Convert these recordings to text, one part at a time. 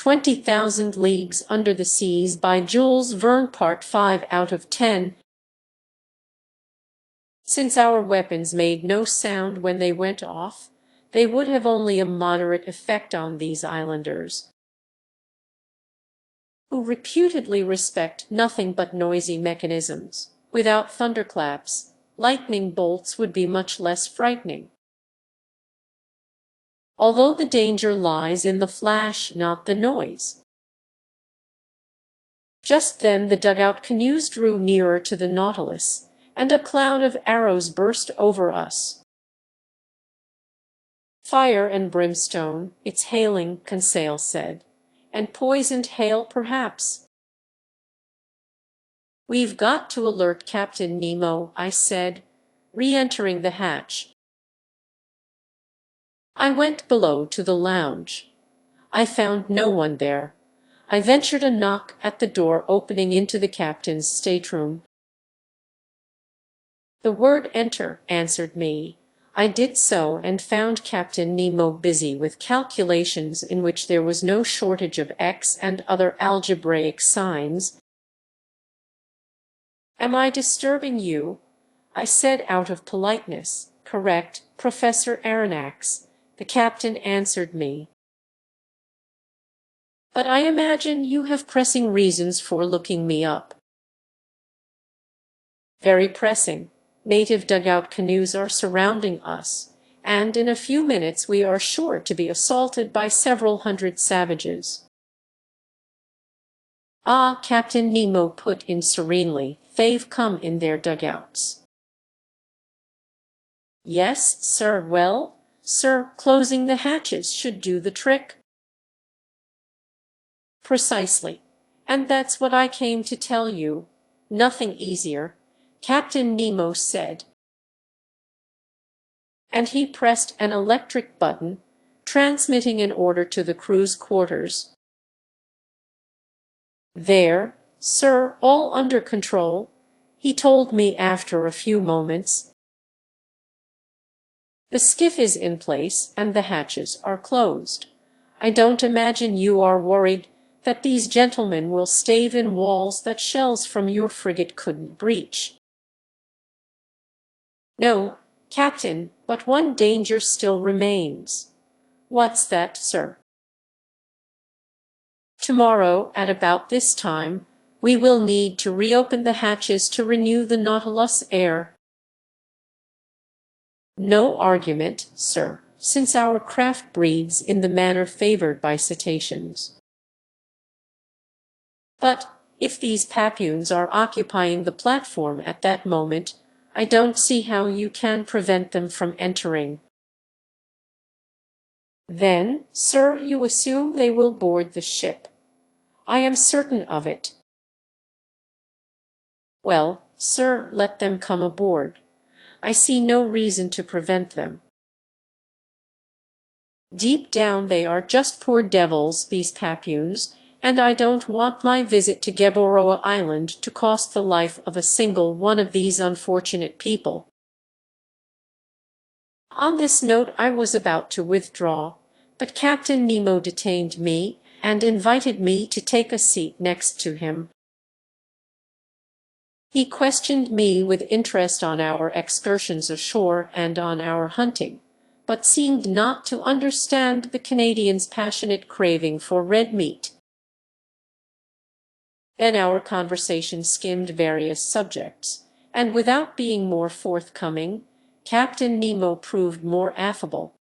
20,000 Leagues Under the Seas by Jules Verne. Part 5 out of 10. Since our weapons made no sound when they went off, they would have only a moderate effect on these islanders, who reputedly respect nothing but noisy mechanisms. Without thunderclaps, lightning bolts would be much less frightening. Although the danger lies in the flash, not the noise. Just then the dugout canoes drew nearer to the Nautilus, and a cloud of arrows burst over us. "Fire and brimstone, it's hailing," Conseil said. "And poisoned hail, perhaps." "We've got to alert Captain Nemo," I said, re-entering the hatch. I went below to the lounge. I found no one there. I ventured a knock at the door opening into the captain's stateroom. The word "Enter" answered me. I did so and found Captain Nemo busy with calculations in which there was no shortage of X and other algebraic signs. "Am I disturbing you?" I said out of politeness. "Correct, Professor Aronnax," the captain answered me. "But I imagine you have pressing reasons for looking me up." "Very pressing. Native dugout canoes are surrounding us, and in a few minutes we are sure to be assaulted by several hundred savages." "Ah," Captain Nemo put in serenely, "they've come in their dugouts." "Yes, sir. Well, sir, closing the hatches should do the trick." "Precisely. And that's what I came to tell you. Nothing easier," Captain Nemo said. And he pressed an electric button, transmitting an order to the crew's quarters. "There, sir, all under control," he told me after a few moments. "The skiff is in place and the hatches are closed. I don't imagine you are worried that these gentlemen will stave in walls that shells from your frigate couldn't breach." "No, Captain, but one danger still remains." "What's that, sir?" "Tomorrow, at about this time, we will need to reopen the hatches to renew the Nautilus air." "No argument, sir, since our craft breathes in the manner favored by cetaceans." "But if these papuans are occupying the platform at that moment, I don't see how you can prevent them from entering." "Then, sir, you assume they will board the ship." "I am certain of it." "Well, sir, let them come aboard. I see no reason to prevent them. Deep down they are just poor devils, these papuans, and I don't want my visit to Gueboroa Island to cost the life of a single one of these unfortunate people." On this note I was about to withdraw, but Captain Nemo detained me and invited me to take a seat next to him. He questioned me with interest on our excursions ashore and on our hunting, but seemed not to understand the Canadian's passionate craving for red meat. Then our conversation skimmed various subjects, and without being more forthcoming, Captain Nemo proved more affable.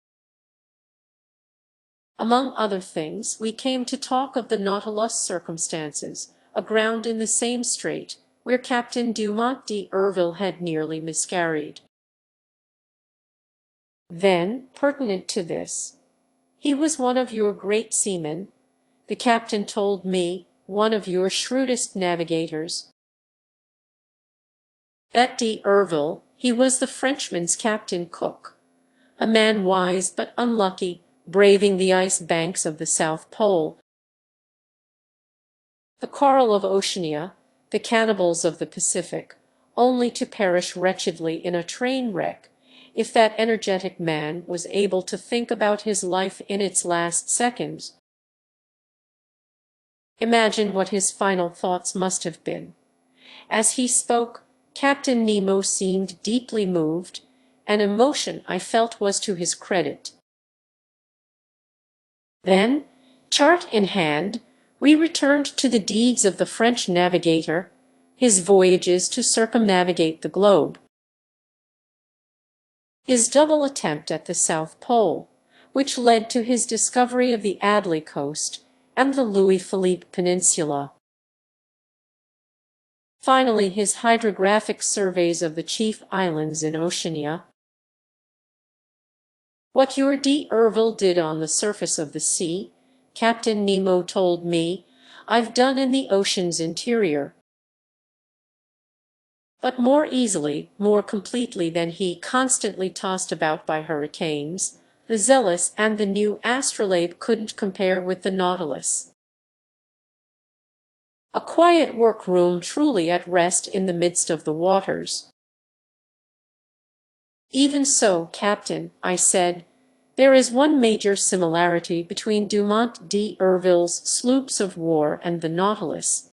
Among other things, we came to talk of the Nautilus circumstances, aground in the same strait where Captain Dumont d'Urville had nearly miscarried. Then, pertinent to this, "He was one of your great seamen," the captain told me, "one of your shrewdest navigators." That d'Urville, he was the Frenchman's Captain Cook, a man wise but unlucky, braving the ice banks of the South Pole, the coral of Oceania, the cannibals of the Pacific, only to perish wretchedly in a train wreck, if that energetic man was able to think about his life in its last seconds. Imagine what his final thoughts must have been. As he spoke, Captain Nemo seemed deeply moved, an emotion I felt was to his credit. Then, chart in hand, we returned to the deeds of the French navigator, his voyages to circumnavigate the globe, his double attempt at the South Pole, which led to his discovery of the Adélie coast and the Louis-Philippe Peninsula. Finally, his hydrographic surveys of the chief islands in Oceania. What your d'Urville did on the surface of the sea, Captain Nemo told me, I've done in the ocean's interior. But more easily, more completely than he, constantly tossed about by hurricanes, the Zealous and the new Astrolabe couldn't compare with the Nautilus. A quiet workroom truly at rest in the midst of the waters. Even so, Captain, I said, there is one major similarity between Dumont d'Urville's sloops of war and the Nautilus.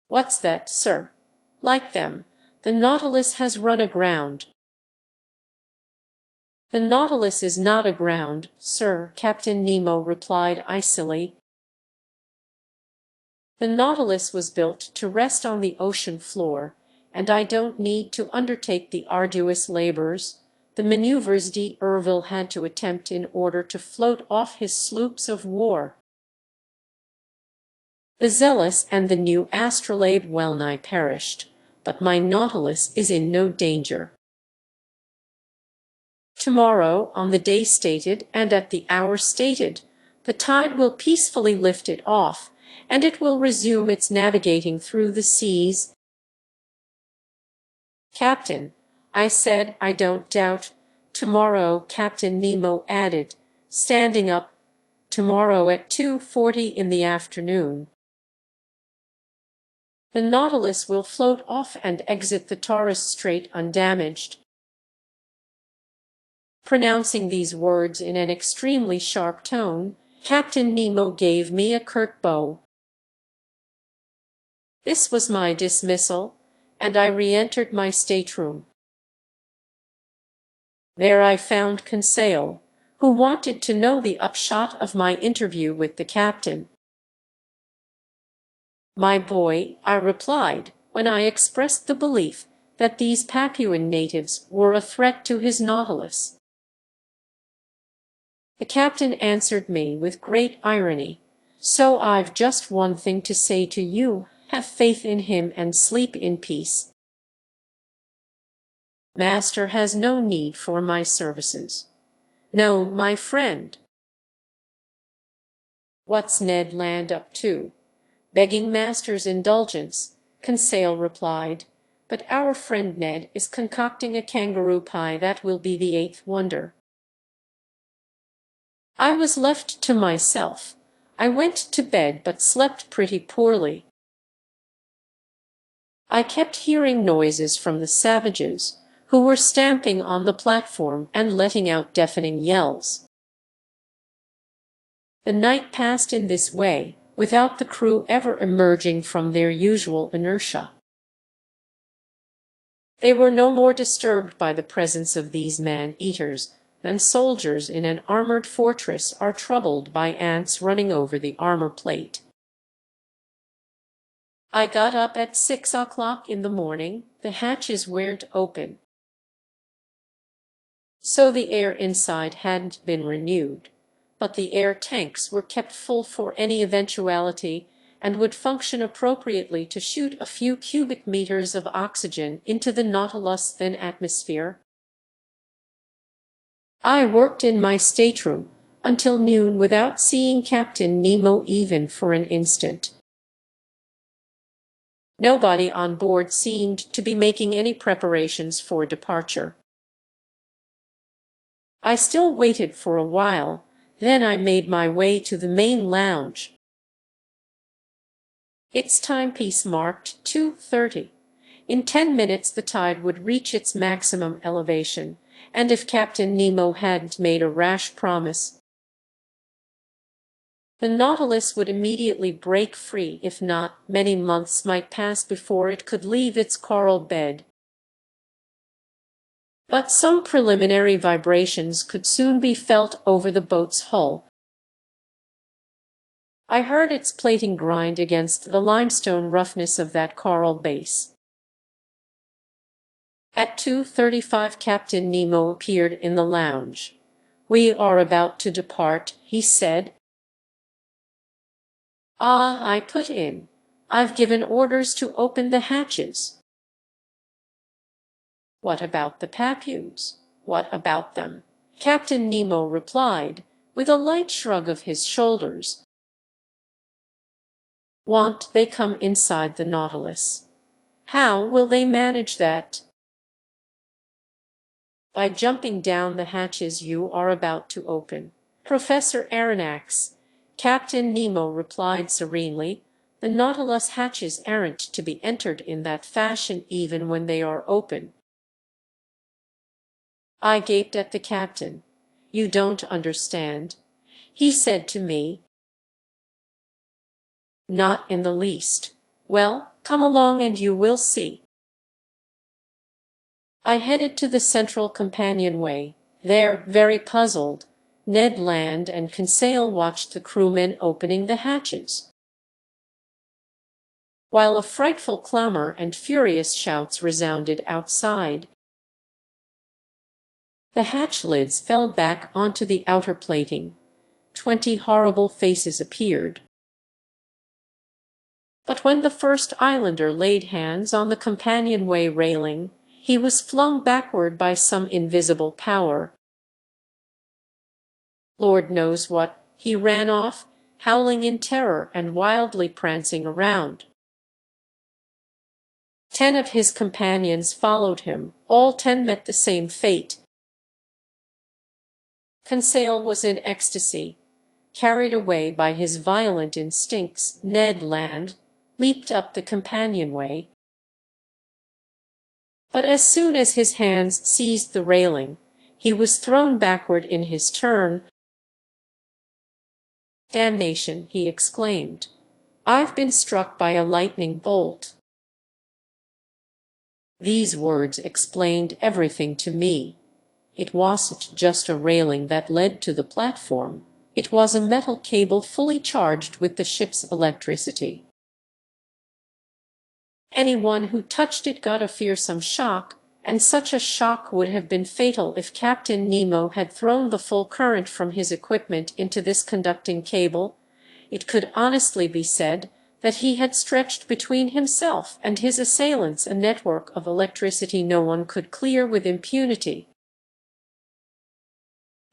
What's that, sir? Like them, the Nautilus has run aground. The Nautilus is not aground, sir, Captain Nemo replied icily. The Nautilus was built to rest on the ocean floor, and I don't need to undertake the arduous labors, the maneuvers d'Urville had to attempt in order to float off his sloops of war. The Zealous and the new Astrolabe well-nigh perished, but my Nautilus is in no danger. Tomorrow, on the day stated and at the hour stated, the tide will peacefully lift it off, and it will resume its navigating through the seas. Captain, I said, I don't doubt. Tomorrow, Captain Nemo added, standing up. Tomorrow at 2:40 in the afternoon. The Nautilus will float off and exit the Torres Strait undamaged. Pronouncing these words in an extremely sharp tone, Captain Nemo gave me a curt bow. This was my dismissal, and I re-entered my stateroom. There I found Conseil, who wanted to know the upshot of my interview with the captain. My boy, I replied, when I expressed the belief that these Papuan natives were a threat to his Nautilus. The captain answered me with great irony, so I've just one thing to say to you, have faith in him and sleep in peace. Master has no need for my services. No, my friend. What's Ned Land up to? Begging master's indulgence, Conseil replied, but our friend Ned is concocting a kangaroo pie that will be the eighth wonder. I was left to myself. I went to bed but slept pretty poorly. I kept hearing noises from the savages, who were stamping on the platform and letting out deafening yells. The night passed in this way, without the crew ever emerging from their usual inertia. They were no more disturbed by the presence of these man-eaters than soldiers in an armored fortress are troubled by ants running over the armor plate. I got up at 6 o'clock in the morning. The hatches weren't open, so the air inside hadn't been renewed, but the air tanks were kept full for any eventuality and would function appropriately to shoot a few cubic meters of oxygen into the Nautilus' thin atmosphere. I worked in my stateroom until noon without seeing Captain Nemo even for an instant. Nobody on board seemed to be making any preparations for departure. I still waited for a while, then I made my way to the main lounge. Its timepiece marked 2:30. In 10 minutes the tide would reach its maximum elevation, and if Captain Nemo hadn't made a rash promise, The Nautilus would immediately break free; if not, many months might pass before it could leave its coral bed. But some preliminary vibrations could soon be felt over the boat's hull. I heard its plating grind against the limestone roughness of that coral base. At 2:35 Captain Nemo appeared in the lounge. "We are about to depart," he said. "Ah," I put in, "I've given orders to open the hatches." "What about the Papuans? What about them?" Captain Nemo replied, with a light shrug of his shoulders. "Won't they come inside the Nautilus?" "How will they manage that?" "By jumping down the hatches you are about to open, Professor Aronnax," Captain Nemo replied serenely. "The Nautilus hatches aren't to be entered in that fashion even when they are open." I gaped at the captain. "You don't understand," he said to me. "Not in the least." "Well, come along and you will see." I headed to the central companionway. There, very puzzled, Ned Land and Conseil watched the crewmen opening the hatches, while a frightful clamor and furious shouts resounded outside. The hatch lids fell back onto the outer plating. 20 horrible faces appeared. But when the first islander laid hands on the companionway railing, he was flung backward by some invisible power. Lord knows what, he ran off, howling in terror and wildly prancing around. 10 of his companions followed him. All 10 met the same fate. Conseil was in ecstasy. Carried away by his violent instincts, Ned Land leaped up the companionway. But as soon as his hands seized the railing, he was thrown backward in his turn. "Damnation!" he exclaimed. "I've been struck by a lightning bolt." These words explained everything to me. It wasn't just a railing that led to the platform. It was a metal cable fully charged with the ship's electricity. Anyone who touched it got a fearsome shock, and such a shock would have been fatal if Captain Nemo had thrown the full current from his equipment into this conducting cable. It could honestly be said that he had stretched between himself and his assailants a network of electricity no one could clear with impunity.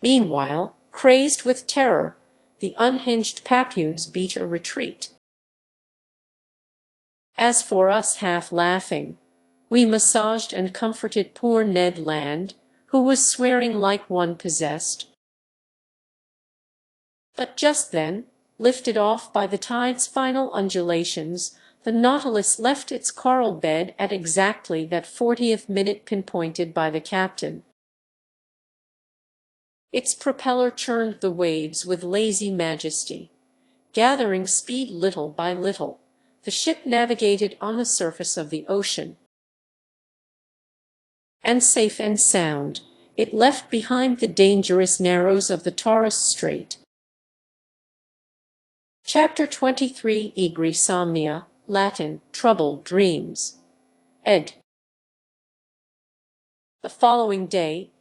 Meanwhile, crazed with terror, the unhinged Papuans beat a retreat. As for us, half laughing, we massaged and comforted poor Ned Land, who was swearing like one possessed. But just then, lifted off by the tide's final undulations, the Nautilus left its coral bed at exactly that 40th minute pinpointed by the captain. Its propeller churned the waves with lazy majesty. Gathering speed little by little, the ship navigated on the surface of the ocean. And safe and sound, it left behind the dangerous narrows of the Torres Strait. Chapter 23: Egrisomnia, Latin, Troubled Dreams. Ed. The following day,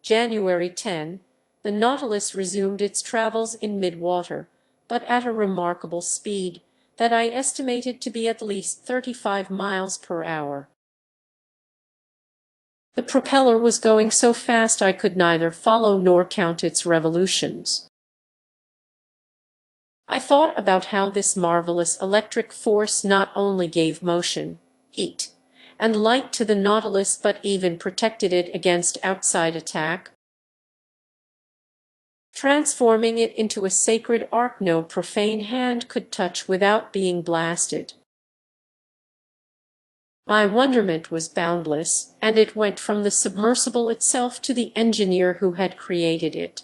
January 10, the Nautilus resumed its travels in mid-water, but at a remarkable speed that I estimated to be at least 35 miles per hour. The propeller was going so fast I could neither follow nor count its revolutions. I thought about how this marvelous electric force not only gave motion, heat, and light to the Nautilus but even protected it against outside attack, transforming it into a sacred ark no profane hand could touch without being blasted. My wonderment was boundless, and it went from the submersible itself to the engineer who had created it.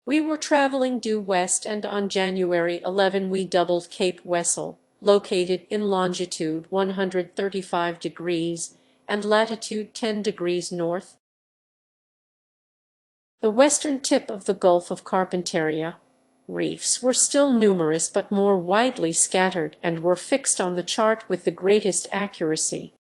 We were traveling due west, and on January 11 we doubled Cape Wessel, located in longitude 135 degrees and latitude 10 degrees north. The western tip of the Gulf of Carpentaria reefs were still numerous but more widely scattered, and were fixed on the chart with the greatest accuracy.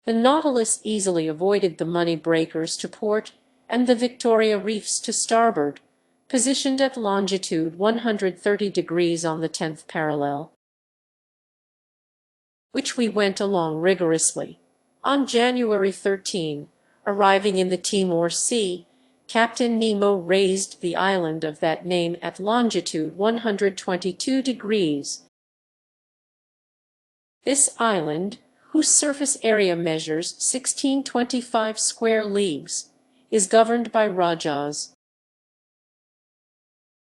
The Nautilus easily avoided the Money breakers to port and the Victoria reefs to starboard, positioned at longitude 130 degrees on the 10th parallel, which we went along rigorously. On January 13, arriving in the Timor Sea, Captain Nemo raised the island of that name at longitude 122 degrees. This island, whose surface area measures 1625 square leagues, is governed by Rajas.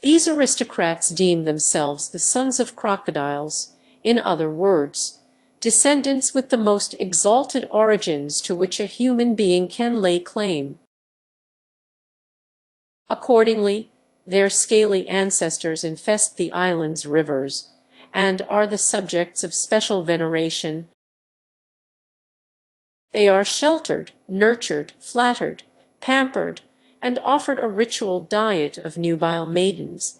These aristocrats deem themselves the sons of crocodiles, in other words, descendants with the most exalted origins to which a human being can lay claim. Accordingly, their scaly ancestors infest the island's rivers, and are the subjects of special veneration. They are sheltered, nurtured, flattered, pampered, and offered a ritual diet of nubile maidens.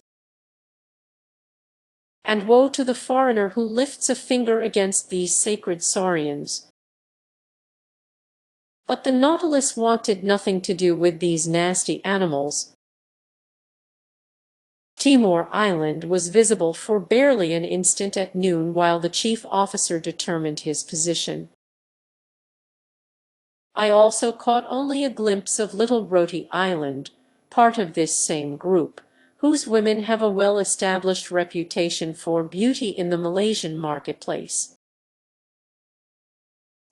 And woe to the foreigner who lifts a finger against these sacred saurians. But the Nautilus wanted nothing to do with these nasty animals. Timor Island was visible for barely an instant at noon while the chief officer determined his position. I also caught only a glimpse of Little Roti Island, part of this same group, whose women have a well-established reputation for beauty in the Malaysian marketplace.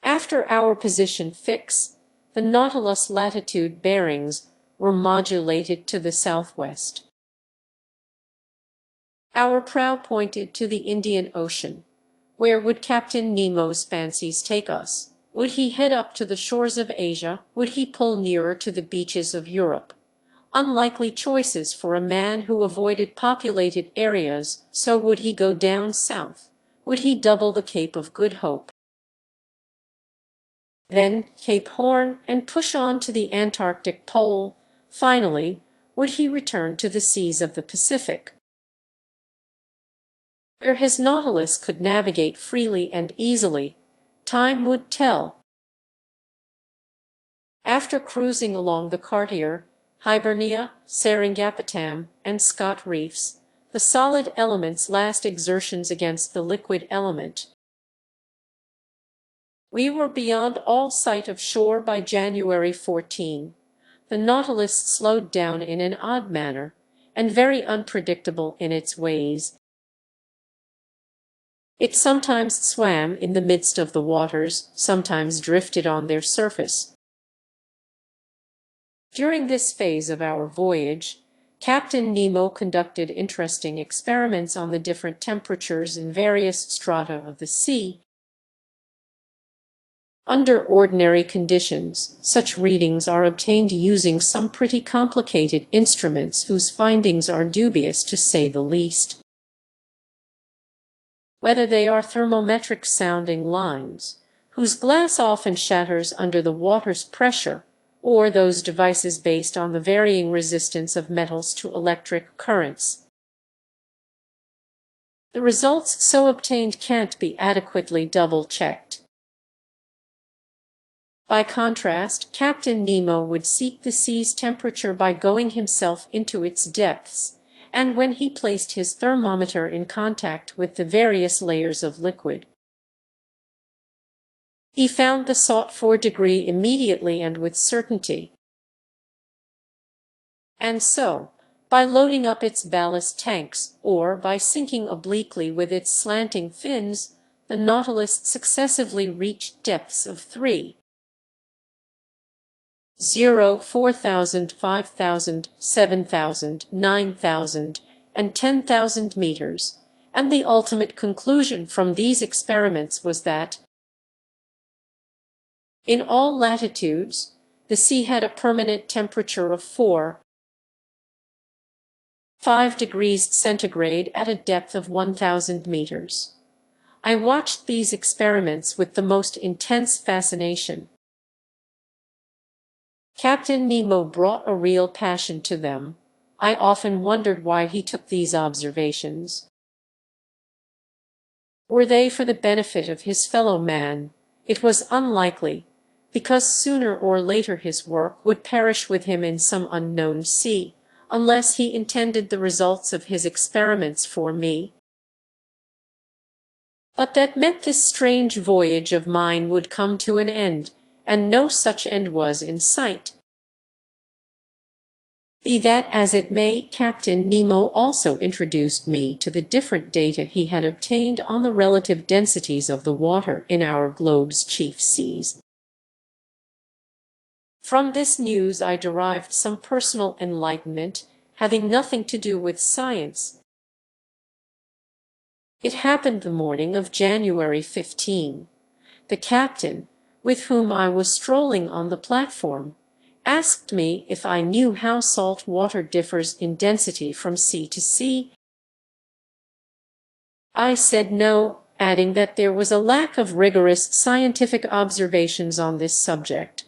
After our position fix, the Nautilus latitude bearings were modulated to the southwest. Our prow pointed to the Indian Ocean. Where would Captain Nemo's fancies take us? Would he head up to the shores of Asia? Would he pull nearer to the beaches of Europe? Unlikely choices for a man who avoided populated areas, so would he go down south? Would he double the Cape of Good Hope, then Cape Horn, and push on to the Antarctic pole? Finally, would he return to the seas of the Pacific, where his Nautilus could navigate freely and easily? Time would tell. After cruising along the Cartier, Hibernia, Seringapatam, and Scott reefs, the solid element's last exertions against the liquid element, we were beyond all sight of shore by January 14. The Nautilus slowed down in an odd manner, and very unpredictable in its ways. It sometimes swam in the midst of the waters, sometimes drifted on their surface. During this phase of our voyage, Captain Nemo conducted interesting experiments on the different temperatures in various strata of the sea. Under ordinary conditions, such readings are obtained using some pretty complicated instruments whose findings are dubious to say the least. Whether they are thermometric sounding lines, whose glass often shatters under the water's pressure, or those devices based on the varying resistance of metals to electric currents, the results so obtained can't be adequately double-checked. By contrast, Captain Nemo would seek the sea's temperature by going himself into its depths, and when he placed his thermometer in contact with the various layers of liquid, he found the sought-for degree immediately and with certainty. And so, by loading up its ballast tanks, or by sinking obliquely with its slanting fins, the Nautilus successively reached depths of 3,000, 4,000, 5,000, 7,000, 9,000, and 10,000 meters, and the ultimate conclusion from these experiments was that, in all latitudes, the sea had a permanent temperature of 4 -5 degrees centigrade at a depth of 1,000 meters. I watched these experiments with the most intense fascination. Captain Nemo brought a real passion to them. I often wondered why he took these observations. Were they for the benefit of his fellow man? It was unlikely, because sooner or later his work would perish with him in some unknown sea, unless he intended the results of his experiments for me. But that meant this strange voyage of mine would come to an end, and no such end was in sight. Be that as it may, Captain Nemo also introduced me to the different data he had obtained on the relative densities of the water in our globe's chief seas. From this news I derived some personal enlightenment, having nothing to do with science. It happened the morning of January 15. The captain, with whom I was strolling on the platform, asked me if I knew how salt water differs in density from sea to sea. I said no, adding that there was a lack of rigorous scientific observations on this subject.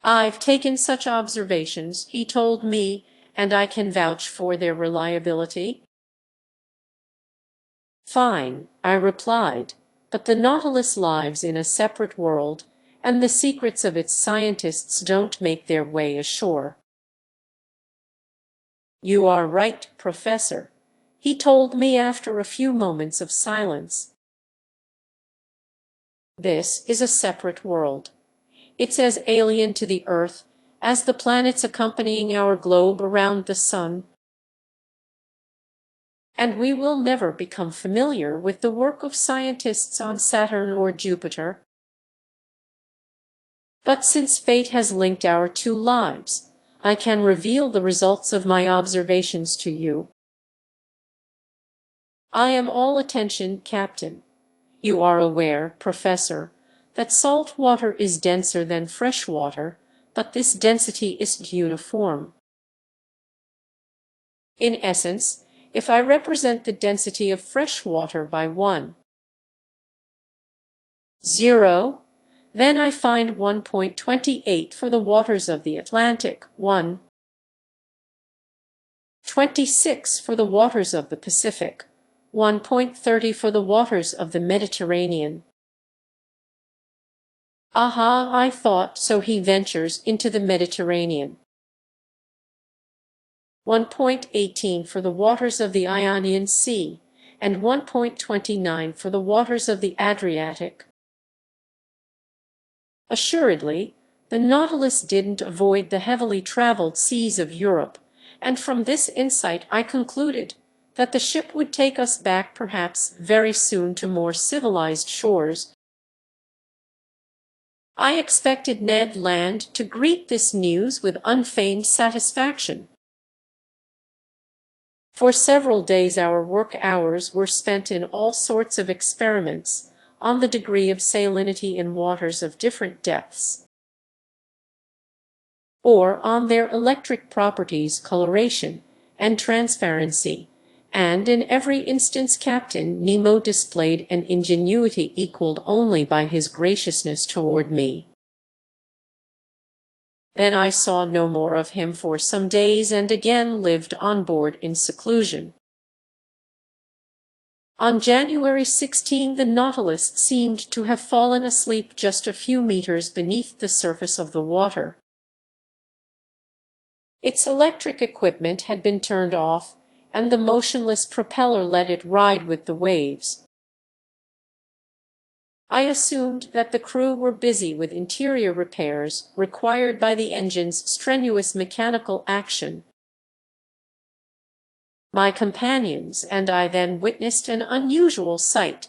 "I've taken such observations," he told me, "and I can vouch for their reliability." "Fine," I replied, "but the Nautilus lives in a separate world, and the secrets of its scientists don't make their way ashore." "You are right, Professor," he told me after a few moments of silence. "This is a separate world. It's as alien to the Earth as the planets accompanying our globe around the sun. And we will never become familiar with the work of scientists on Saturn or Jupiter. But since fate has linked our two lives, I can reveal the results of my observations to you." "I am all attention, Captain. You are aware, Professor, that salt water is denser than fresh water, but this density isn't uniform. In essence, if I represent the density of fresh water by 1.0, then I find 1.28 for the waters of the Atlantic, 1.26 for the waters of the Pacific, 1.30 for the waters of the Mediterranean. Aha, I thought, so he ventures into the Mediterranean. 1.18 for the waters of the Ionian Sea, and 1.29 for the waters of the Adriatic. Assuredly, the Nautilus didn't avoid the heavily traveled seas of Europe, and from this insight I concluded that the ship would take us back perhaps very soon to more civilized shores. I expected Ned Land to greet this news with unfeigned satisfaction. For several days our work hours were spent in all sorts of experiments on the degree of salinity in waters of different depths, or on their electric properties, coloration, and transparency, and in every instance Captain Nemo displayed an ingenuity equaled only by his graciousness toward me. Then I saw no more of him for some days and again lived on board in seclusion. On January 16, the Nautilus seemed to have fallen asleep just a few meters beneath the surface of the water. Its electric equipment had been turned off, and the motionless propeller let it ride with the waves. I assumed that the crew were busy with interior repairs required by the engine's strenuous mechanical action. My companions and I then witnessed an unusual sight.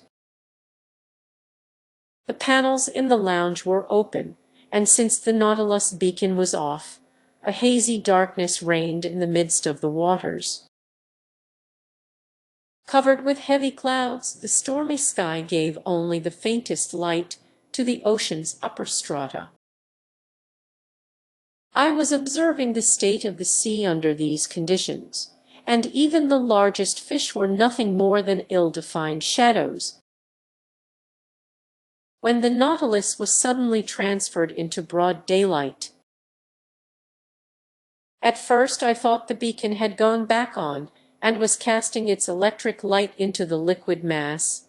The panels in the lounge were open, and since the Nautilus beacon was off, a hazy darkness reigned in the midst of the waters. Covered with heavy clouds, the stormy sky gave only the faintest light to the ocean's upper strata. I was observing the state of the sea under these conditions, and even the largest fish were nothing more than ill-defined shadows, when the Nautilus was suddenly transferred into broad daylight. At first I thought the beacon had gone back on, and was casting its electric light into the liquid mass.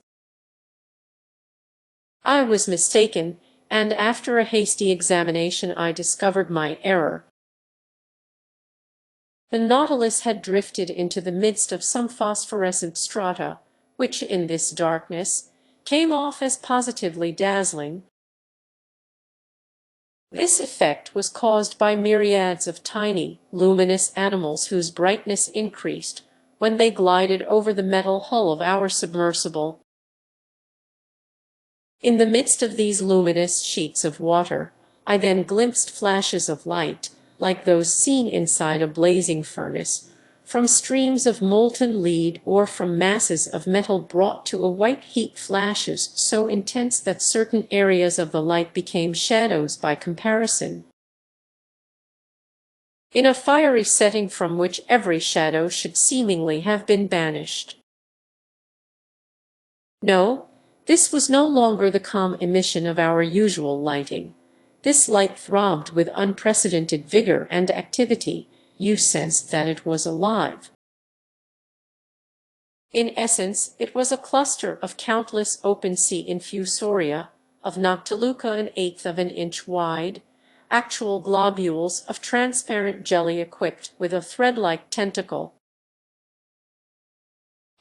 I was mistaken, and after a hasty examination I discovered my error. The Nautilus had drifted into the midst of some phosphorescent strata, which, in this darkness, came off as positively dazzling. This effect was caused by myriads of tiny, luminous animals whose brightness increased when they glided over the metal hull of our submersible. In the midst of these luminous sheets of water, I then glimpsed flashes of light, like those seen inside a blazing furnace, from streams of molten lead or from masses of metal brought to a white heat, flashes so intense that certain areas of the light became shadows by comparison, in a fiery setting from which every shadow should seemingly have been banished. No, this was no longer the calm emission of our usual lighting. This light throbbed with unprecedented vigor and activity. You sensed that it was alive. In essence, it was a cluster of countless open-sea infusoria, of Noctiluca an eighth of an inch wide, actual globules of transparent jelly equipped with a thread-like tentacle,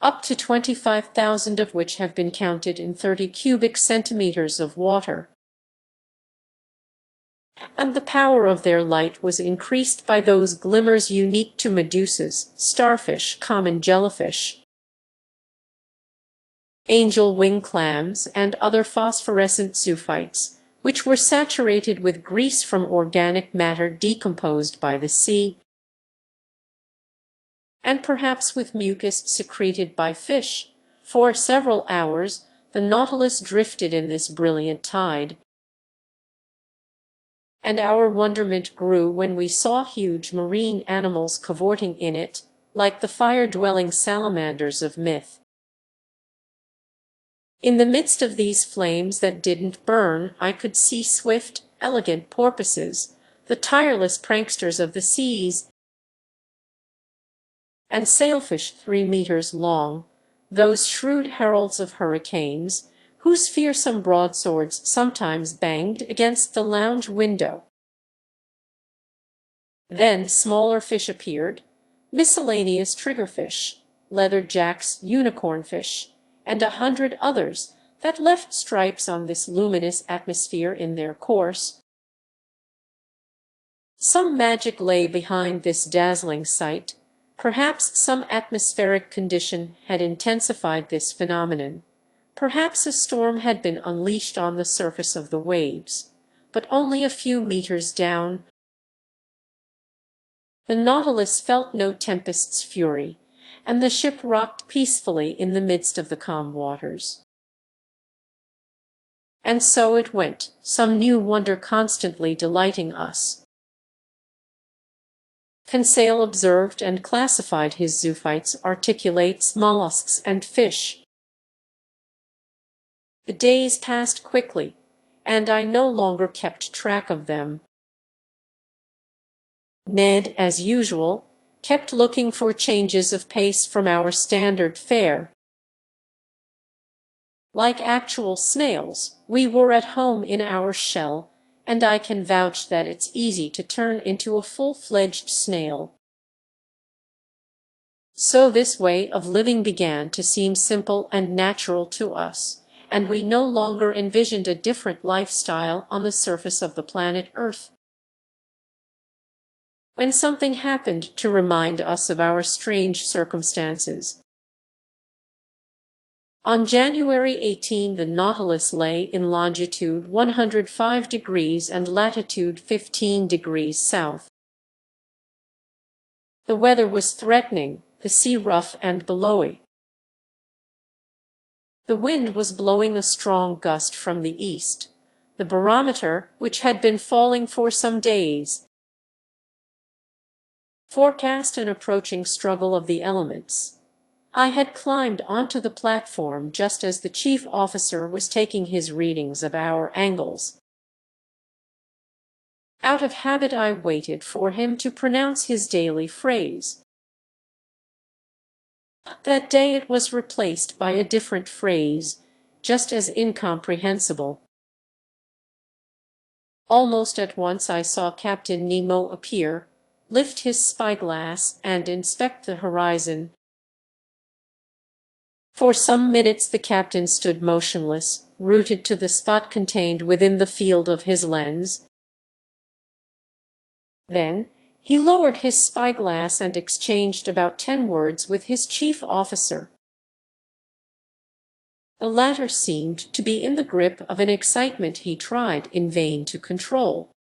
up to 25,000 of which have been counted in 30 cubic centimeters of water. And the power of their light was increased by those glimmers unique to medusas, starfish, common jellyfish, angel wing clams, and other phosphorescent zoophytes, which were saturated with grease from organic matter decomposed by the sea, and perhaps with mucus secreted by fish. For several hours the Nautilus drifted in this brilliant tide, and our wonderment grew when we saw huge marine animals cavorting in it, like the fire-dwelling salamanders of myth. In the midst of these flames that didn't burn, I could see swift, elegant porpoises, the tireless pranksters of the seas, and sailfish 3 meters long, those shrewd heralds of hurricanes, whose fearsome broadswords sometimes banged against the lounge window. Then smaller fish appeared, miscellaneous triggerfish, leatherjacks, unicornfish, and 100 others that left stripes on this luminous atmosphere in their course. Some magic lay behind this dazzling sight. Perhaps some atmospheric condition had intensified this phenomenon. Perhaps a storm had been unleashed on the surface of the waves. But only a few meters down, the Nautilus felt no tempest's fury, and the ship rocked peacefully in the midst of the calm waters. And so it went, some new wonder constantly delighting us. Conseil observed and classified his zoophytes, articulates, mollusks, and fish. The days passed quickly, and I no longer kept track of them. Ned, as usual, kept looking for changes of pace from our standard fare. Like actual snails, we were at home in our shell, and I can vouch that it's easy to turn into a full-fledged snail. So this way of living began to seem simple and natural to us, and we no longer envisioned a different lifestyle on the surface of the planet Earth. When something happened to remind us of our strange circumstances. On January 18 the Nautilus lay in longitude 105 degrees and latitude 15 degrees south. The weather was threatening, the sea rough and billowy. The wind was blowing a strong gust from the east. The barometer, which had been falling for some days, forecast an approaching struggle of the elements. I had climbed onto the platform just as the chief officer was taking his readings of our angles. Out of habit, I waited for him to pronounce his daily phrase. That day it was replaced by a different phrase, just as incomprehensible. Almost at once I saw Captain Nemo appear, lift his spyglass, and inspect the horizon. For some minutes the captain stood motionless, rooted to the spot contained within the field of his lens. Then he lowered his spyglass and exchanged about 10 words with his chief officer. The latter seemed to be in the grip of an excitement he tried in vain to control.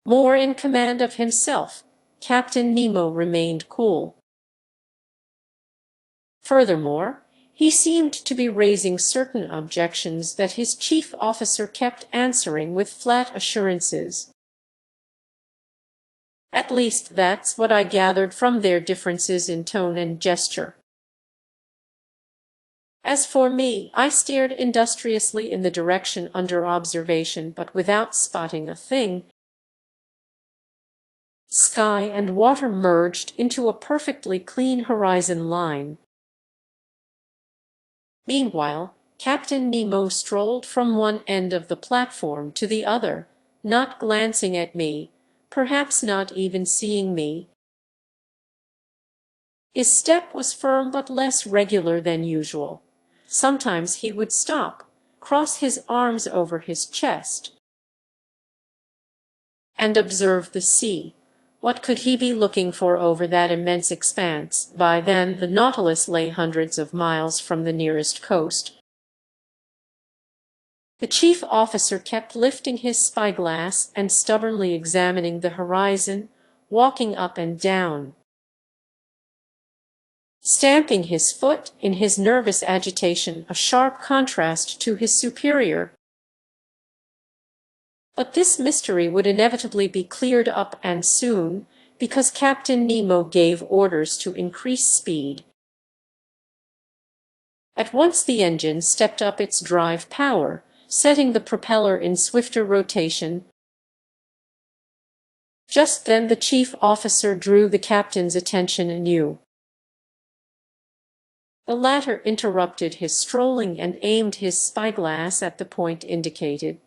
More in command of himself, Captain Nemo remained cool. Furthermore, he seemed to be raising certain objections that his chief officer kept answering with flat assurances. At least that's what I gathered from their differences in tone and gesture. As for me, I stared industriously in the direction under observation, but without spotting a thing. Sky and water merged into a perfectly clean horizon line. Meanwhile, Captain Nemo strolled from one end of the platform to the other, not glancing at me, perhaps not even seeing me. His step was firm but less regular than usual. Sometimes he would stop, cross his arms over his chest, and observe the sea. What could he be looking for over that immense expanse? By then the Nautilus lay hundreds of miles from the nearest coast. The chief officer kept lifting his spyglass and stubbornly examining the horizon, walking up and down, stamping his foot in his nervous agitation, a sharp contrast to his superior. But this mystery would inevitably be cleared up, and soon, because Captain Nemo gave orders to increase speed. At once the engine stepped up its drive power, setting the propeller in swifter rotation. Just then the chief officer drew the captain's attention anew. The latter interrupted his strolling and aimed his spyglass at the point indicated.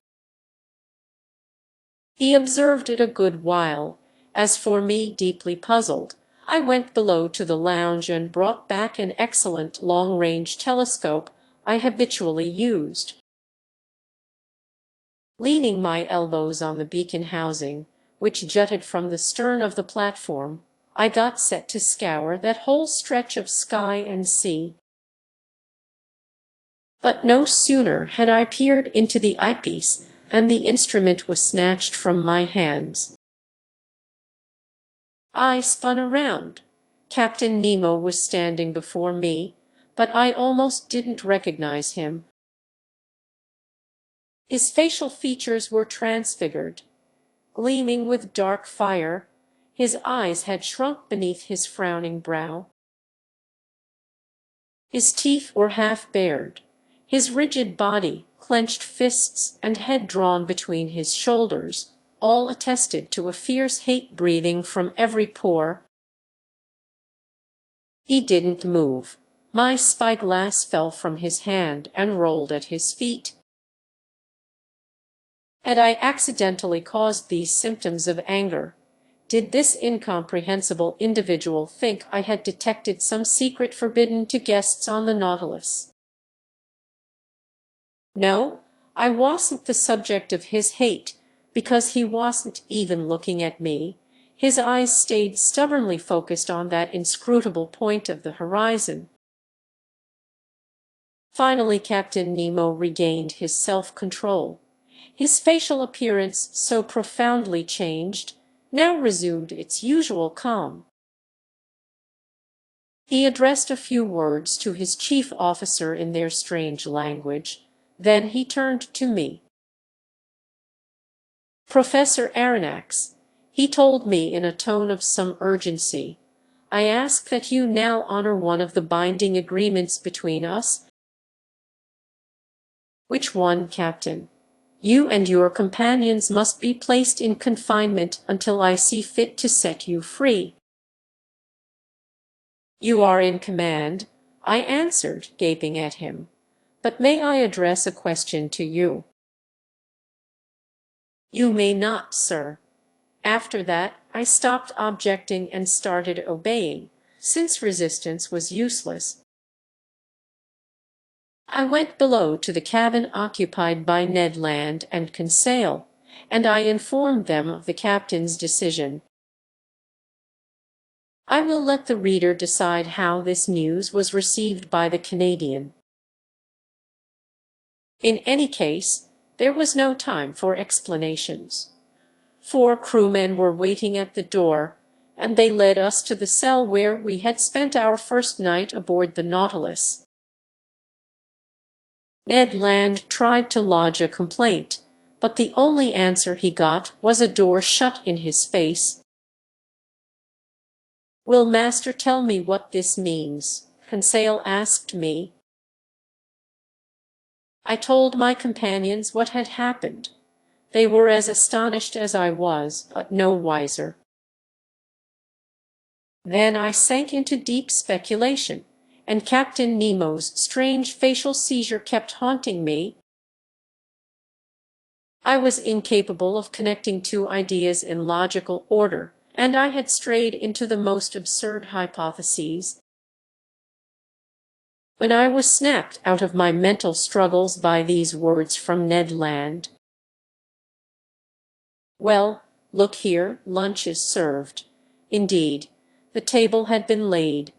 He observed it a good while. As for me, deeply puzzled, I went below to the lounge and brought back an excellent long-range telescope I habitually used. Leaning my elbows on the beacon housing, which jutted from the stern of the platform, I got set to scour that whole stretch of sky and sea. But no sooner had I peered into the eyepiece and the instrument was snatched from my hands. I spun around. Captain Nemo was standing before me, but I almost didn't recognize him. His facial features were transfigured, gleaming with dark fire. His eyes had shrunk beneath his frowning brow. His teeth were half bared. His rigid body, clenched fists, and head drawn between his shoulders, all attested to a fierce hate breathing from every pore. He didn't move. My spyglass fell from his hand and rolled at his feet. Had I accidentally caused these symptoms of anger? Did this incomprehensible individual think I had detected some secret forbidden to guests on the Nautilus? No, I wasn't the subject of his hate, because he wasn't even looking at me. His eyes stayed stubbornly focused on that inscrutable point of the horizon. Finally, Captain Nemo regained his self-control. His facial appearance, so profoundly changed, now resumed its usual calm. He addressed a few words to his chief officer in their strange language. Then he turned to me. "Professor Aronnax," he told me in a tone of some urgency. "I ask that you now honor one of the binding agreements between us." "Which one, Captain?" "You and your companions must be placed in confinement until I see fit to set you free." "You are in command," I answered, gaping at him. "But may I address a question to you?" "You may not, sir." After that, I stopped objecting and started obeying, since resistance was useless. I went below to the cabin occupied by Ned Land and Conseil, and I informed them of the captain's decision. I will let the reader decide how this news was received by the Canadian. In any case, there was no time for explanations. 4 crewmen were waiting at the door, and they led us to the cell where we had spent our first night aboard the Nautilus. Ned Land tried to lodge a complaint, but the only answer he got was a door shut in his face. "Will Master tell me what this means?" Conseil asked me. I told my companions what had happened. They were as astonished as I was, but no wiser. Then I sank into deep speculation, and Captain Nemo's strange facial seizure kept haunting me. I was incapable of connecting 2 ideas in logical order, and I had strayed into the most absurd hypotheses. When I was snapped out of my mental struggles by these words from Ned Land. "Well, look here, lunch is served." Indeed, the table had been laid.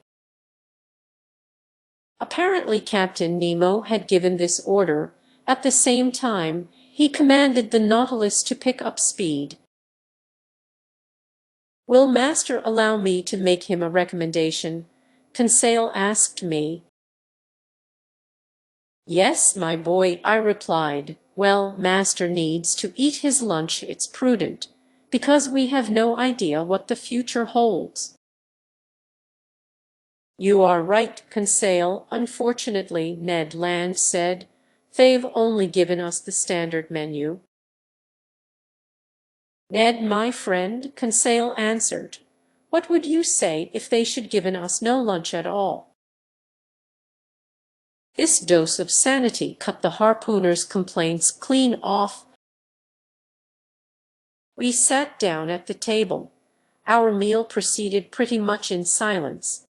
Apparently Captain Nemo had given this order. At the same time, he commanded the Nautilus to pick up speed. "Will Master allow me to make him a recommendation?" Conseil asked me. "Yes, my boy," I replied. "Well, Master needs to eat his lunch, it's prudent, because we have no idea what the future holds." "You are right, Conseil. Unfortunately," Ned Land said, "they've only given us the standard menu." "Ned, my friend," Conseil answered, "what would you say if they should given us no lunch at all?" This dose of sanity cut the harpooner's complaints clean off. We sat down at the table. Our meal proceeded pretty much in silence.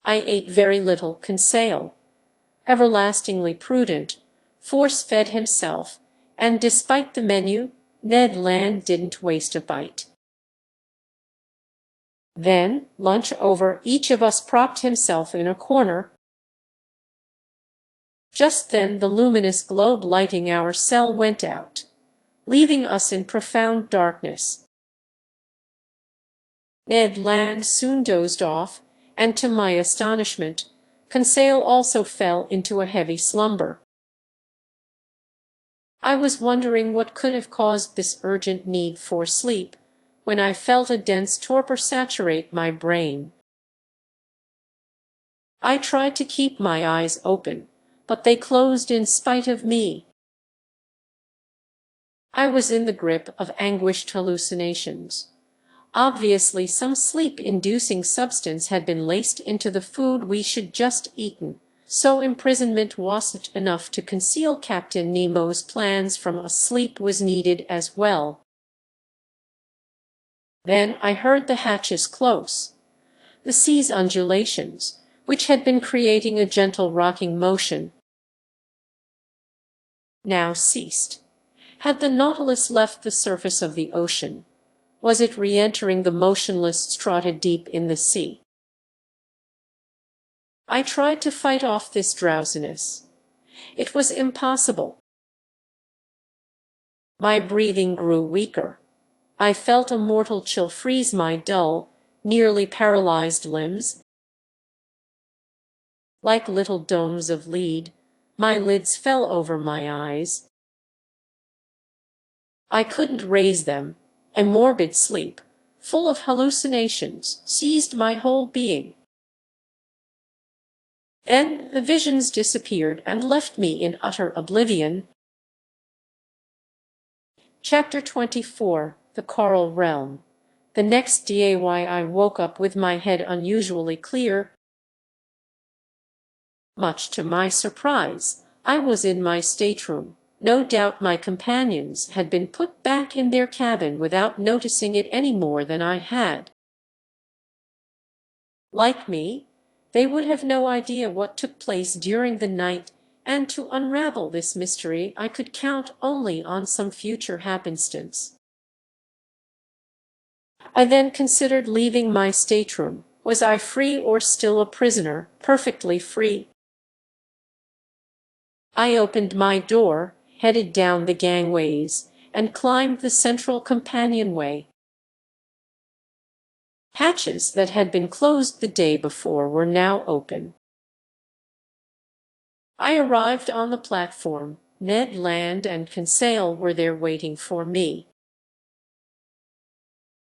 I ate very little. Conseil, everlastingly prudent, force-fed himself, and despite the menu, Ned Land didn't waste a bite. Then, lunch over, each of us propped himself in a corner. Just then the luminous globe lighting our cell went out, leaving us in profound darkness. Ned Land soon dozed off, and to my astonishment, Conseil also fell into a heavy slumber. I was wondering what could have caused this urgent need for sleep, when I felt a dense torpor saturate my brain. I tried to keep my eyes open, but they closed in spite of me. I was in the grip of anguished hallucinations. Obviously, some sleep-inducing substance had been laced into the food we should just eaten, so imprisonment wasn't enough to conceal Captain Nemo's plans from us. Sleep was needed as well. Then I heard the hatches close. The sea's undulations, which had been creating a gentle rocking motion, now ceased. Had the Nautilus left the surface of the ocean? Was it re-entering the motionless strata deep in the sea? I tried to fight off this drowsiness. It was impossible. My breathing grew weaker. I felt a mortal chill freeze my dull, nearly paralyzed limbs. Like little domes of lead, my lids fell over my eyes. I couldn't raise them, A morbid sleep, full of hallucinations, seized my whole being. Then the visions disappeared and left me in utter oblivion. Chapter 24: The Coral Realm. The next day I woke up with my head unusually clear. Much to my surprise, I was in my stateroom. No doubt my companions had been put back in their cabin without noticing it any more than I had. Like me, they would have no idea what took place during the night, and to unravel this mystery I could count only on some future happenstance. I then considered leaving my stateroom. Was I free or still a prisoner? Perfectly free. I opened my door, headed down the gangways, and climbed the central companionway. Hatches that had been closed the day before were now open. I arrived on the platform. Ned Land and Conseil were there waiting for me.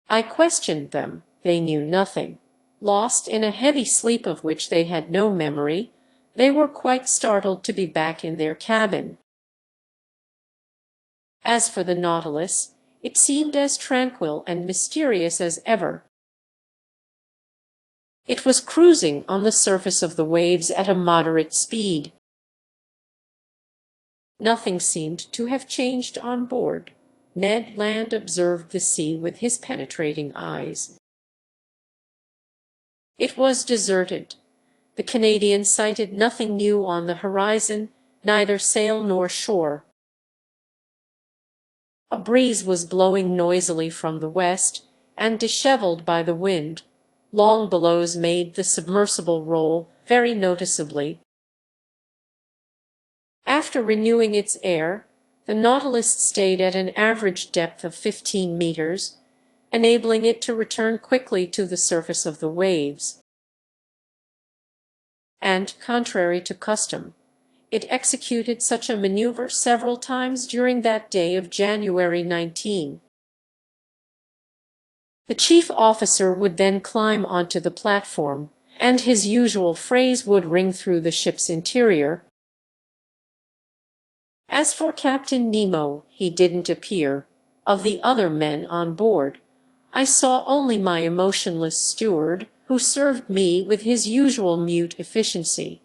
I questioned them. They knew nothing. Lost in a heavy sleep of which they had no memory, they were quite startled to be back in their cabin. As for the Nautilus, it seemed as tranquil and mysterious as ever. It was cruising on the surface of the waves at a moderate speed. Nothing seemed to have changed on board. Ned Land observed the sea with his penetrating eyes. It was deserted. The Canadian sighted nothing new on the horizon, neither sail nor shore. A breeze was blowing noisily from the west, and disheveled by the wind, long billows made the submersible roll very noticeably. After renewing its air, the Nautilus stayed at an average depth of 15 meters, enabling it to return quickly to the surface of the waves. And, contrary to custom, it executed such a maneuver several times during that day of January 19. The chief officer would then climb onto the platform, and his usual phrase would ring through the ship's interior. As for Captain Nemo, he didn't appear. Of the other men on board, I saw only my emotionless steward, who served me with his usual mute efficiency.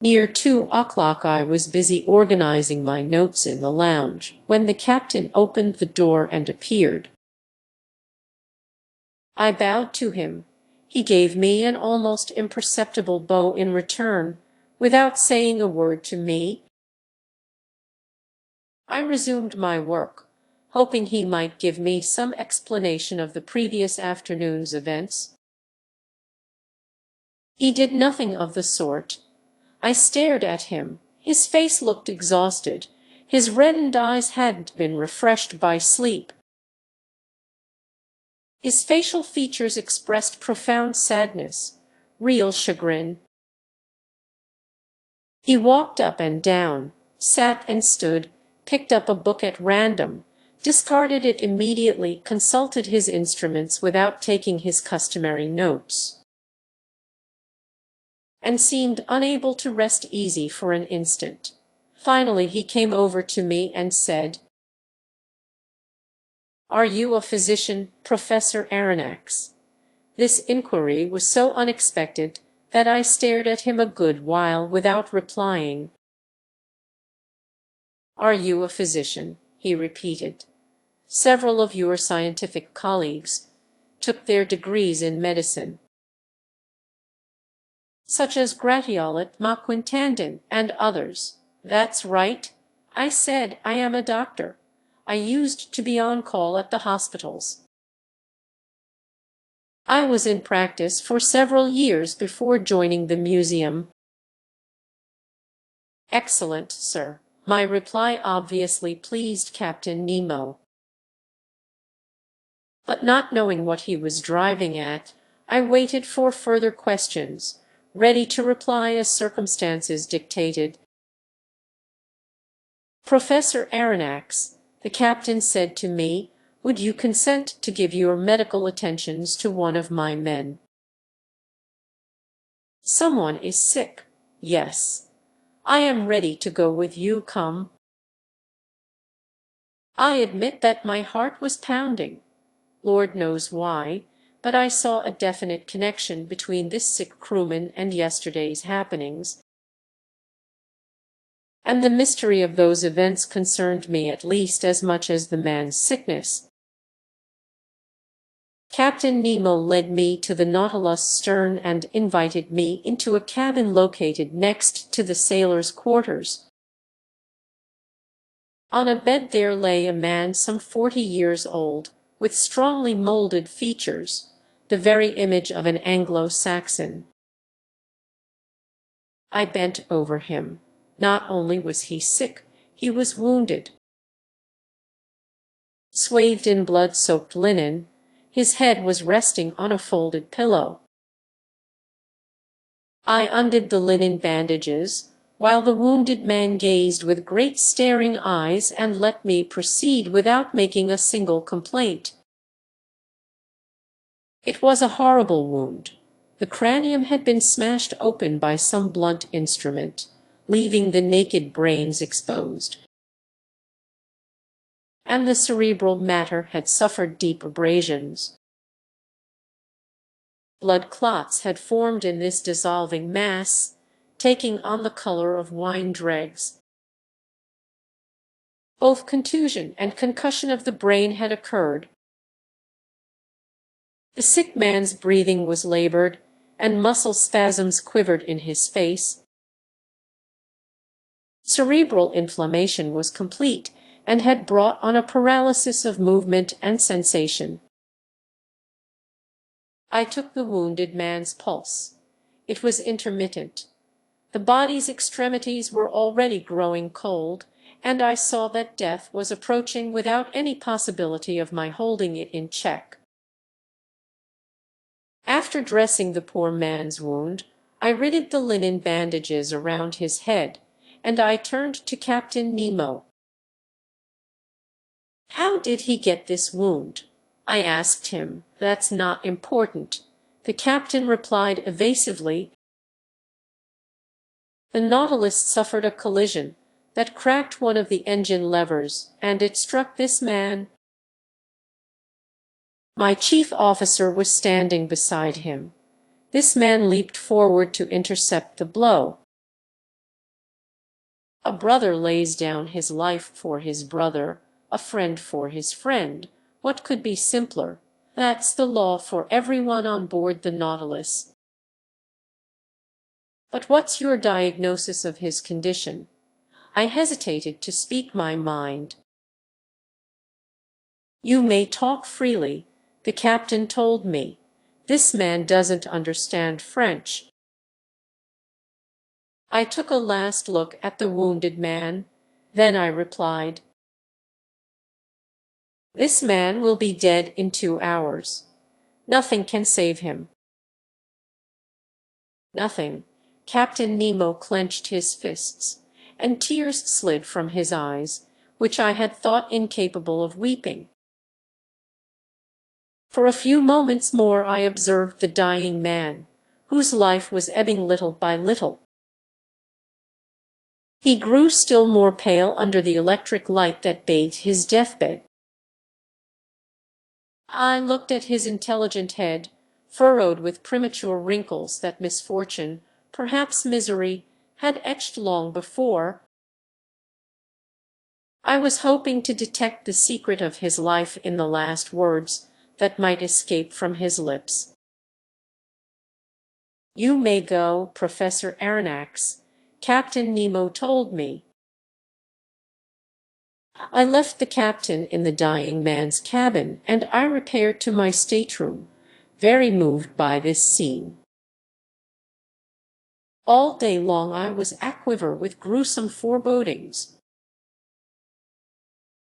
Near 2 o'clock I was busy organizing my notes in the lounge, when the captain opened the door and appeared. I bowed to him. He gave me an almost imperceptible bow in return, without saying a word to me. I resumed my work, hoping he might give me some explanation of the previous afternoon's events. He did nothing of the sort. I stared at him. His face looked exhausted. His reddened eyes hadn't been refreshed by sleep. His facial features expressed profound sadness, real chagrin. He walked up and down, sat and stood, picked up a book at random, discarded it immediately, consulted his instruments without taking his customary notes, and seemed unable to rest easy for an instant. Finally he came over to me and said, "Are you a physician, Professor Aronnax?" This inquiry was so unexpected that I stared at him a good while without replying. "Are you a physician?" he repeated. "Several of your scientific colleagues took their degrees in medicine, such as Gratiolet, Maquintandon, and others." "That's right," I said. "I am a doctor. I used to be on call at the hospitals. I was in practice for several years before joining the museum." "Excellent, sir." My reply obviously pleased Captain Nemo. But not knowing what he was driving at, I waited for further questions, ready to reply as circumstances dictated. "Professor Aronnax, The captain said to me, "Would you consent to give your medical attentions to one of my men? Someone is sick. Yes. I am ready to go with you. Come." I admit that my heart was pounding. Lord knows why, but I saw a definite connection between this sick crewman and yesterday's happenings, and the mystery of those events concerned me at least as much as the man's sickness. Captain Nemo led me to the Nautilus' stern and invited me into a cabin located next to the sailors' quarters. On a bed there lay a man some 40 years old, with strongly molded features, the very image of an Anglo-Saxon. I bent over him. Not only was he sick, he was wounded. Swathed in blood-soaked linen, his head was resting on a folded pillow. I undid the linen bandages, while the wounded man gazed with great staring eyes and let me proceed without making a single complaint. It was a horrible wound. The cranium had been smashed open by some blunt instrument, leaving the naked brains exposed, and the cerebral matter had suffered deep abrasions. Blood clots had formed in this dissolving mass, taking on the color of wine dregs. Both contusion and concussion of the brain had occurred. The sick man's breathing was labored, and muscle spasms quivered in his face. Cerebral inflammation was complete, and had brought on a paralysis of movement and sensation. I took the wounded man's pulse. It was intermittent. The body's extremities were already growing cold, and I saw that death was approaching without any possibility of my holding it in check. After dressing the poor man's wound, I ridded the linen bandages around his head, and I turned to Captain Nemo. "How did he get this wound?" I asked him. "That's not important," the captain replied evasively. "The Nautilus suffered a collision that cracked one of the engine levers, and it struck this man." My chief officer was standing beside him. This man leaped forward to intercept the blow. A brother lays down his life for his brother, a friend for his friend. What could be simpler? That's the law for everyone on board the Nautilus. "But what's your diagnosis of his condition?" I hesitated to speak my mind. "You may talk freely," the captain told me. "This man doesn't understand French." I took a last look at the wounded man. Then I replied, "This man will be dead in 2 hours. Nothing can save him." Nothing. Captain Nemo clenched his fists, and tears slid from his eyes, which I had thought incapable of weeping. For a few moments more I observed the dying man, whose life was ebbing little by little. He grew still more pale under the electric light that bathed his deathbed. I looked at his intelligent head, furrowed with premature wrinkles that misfortune, perhaps misery, had etched long before. I was hoping to detect the secret of his life in the last words that might escape from his lips. "You may go, Professor Aronnax," Captain Nemo told me. I left the captain in the dying man's cabin, and I repaired to my stateroom, very moved by this scene. All day long I was aquiver with gruesome forebodings.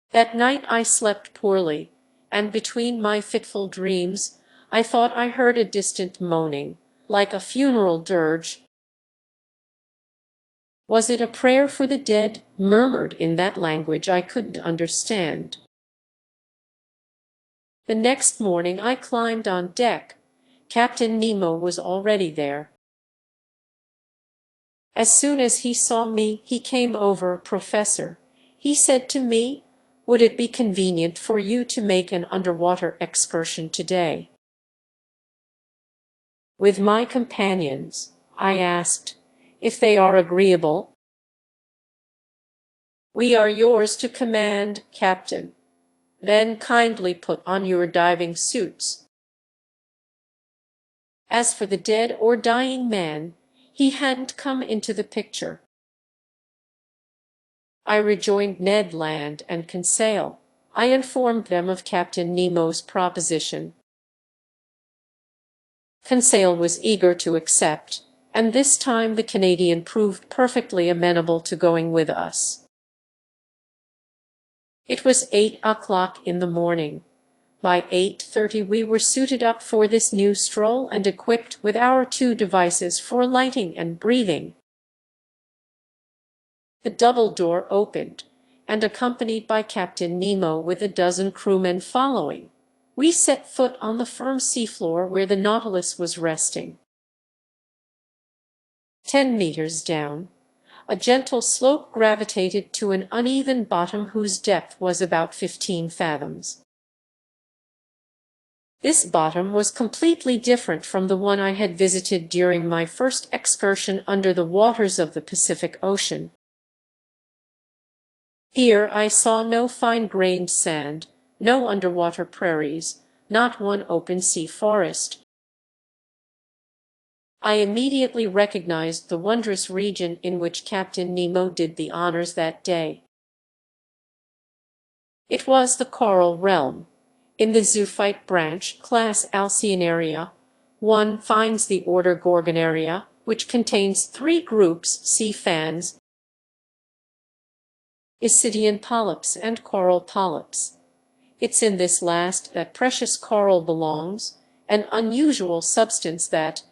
That night I slept poorly, and between my fitful dreams I thought I heard a distant moaning, like a funeral dirge. Was it a prayer for the dead, murmured in that language I couldn't understand? The next morning I climbed on deck. Captain Nemo was already there. As soon as he saw me, he came over. "Professor," he said to me, "would it be convenient for you to make an underwater excursion today?" "With my companions?" I asked. "If they are agreeable." "We are yours to command, Captain." "Then kindly put on your diving suits." As for the dead or dying man, he hadn't come into the picture. I rejoined Ned Land and Conseil. I informed them of Captain Nemo's proposition. Conseil was eager to accept, and this time the Canadian proved perfectly amenable to going with us. It was 8 o'clock in the morning. By 8:30 we were suited up for this new stroll and equipped with our two devices for lighting and breathing. The double door opened, and accompanied by Captain Nemo with a dozen crewmen following, we set foot on the firm seafloor where the Nautilus was resting. 10 meters down, a gentle slope gravitated to an uneven bottom whose depth was about 15 fathoms. This bottom was completely different from the one I had visited during my first excursion under the waters of the Pacific Ocean. Here I saw no fine-grained sand, no underwater prairies, not one open-sea forest. I immediately recognized the wondrous region in which Captain Nemo did the honors that day. It was the coral realm. In the zoophyte branch, class Alcyonaria, one finds the order Gorgonaria, which contains 3 groups: sea fans, Isidian polyps, and coral polyps. It's in this last that precious coral belongs, an unusual substance that,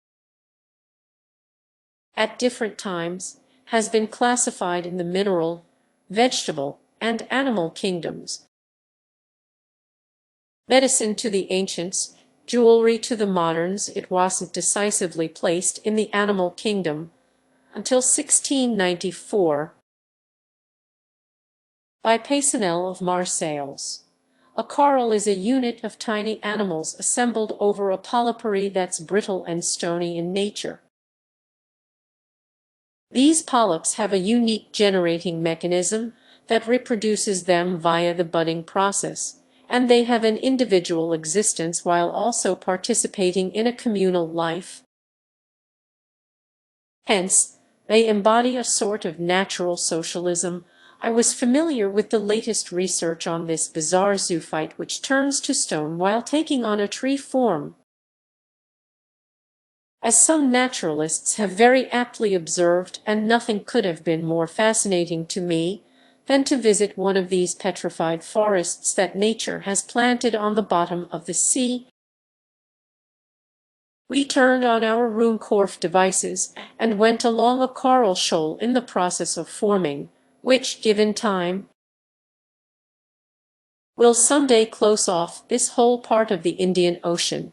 at different times, has been classified in the mineral, vegetable, and animal kingdoms. Medicine to the ancients, jewelry to the moderns, it wasn't decisively placed in the animal kingdom until 1694 by Peyssonel of Marseilles. A coral is a unit of tiny animals assembled over a polypary that's brittle and stony in nature. These polyps have a unique generating mechanism that reproduces them via the budding process, and they have an individual existence while also participating in a communal life. Hence, they embody a sort of natural socialism. I was familiar with the latest research on this bizarre zoophyte which turns to stone while taking on a tree form. As some naturalists have very aptly observed, and nothing could have been more fascinating to me than to visit one of these petrified forests that nature has planted on the bottom of the sea. We turned on our Ruhmkorff devices and went along a coral shoal in the process of forming, which, given time, will someday close off this whole part of the Indian Ocean.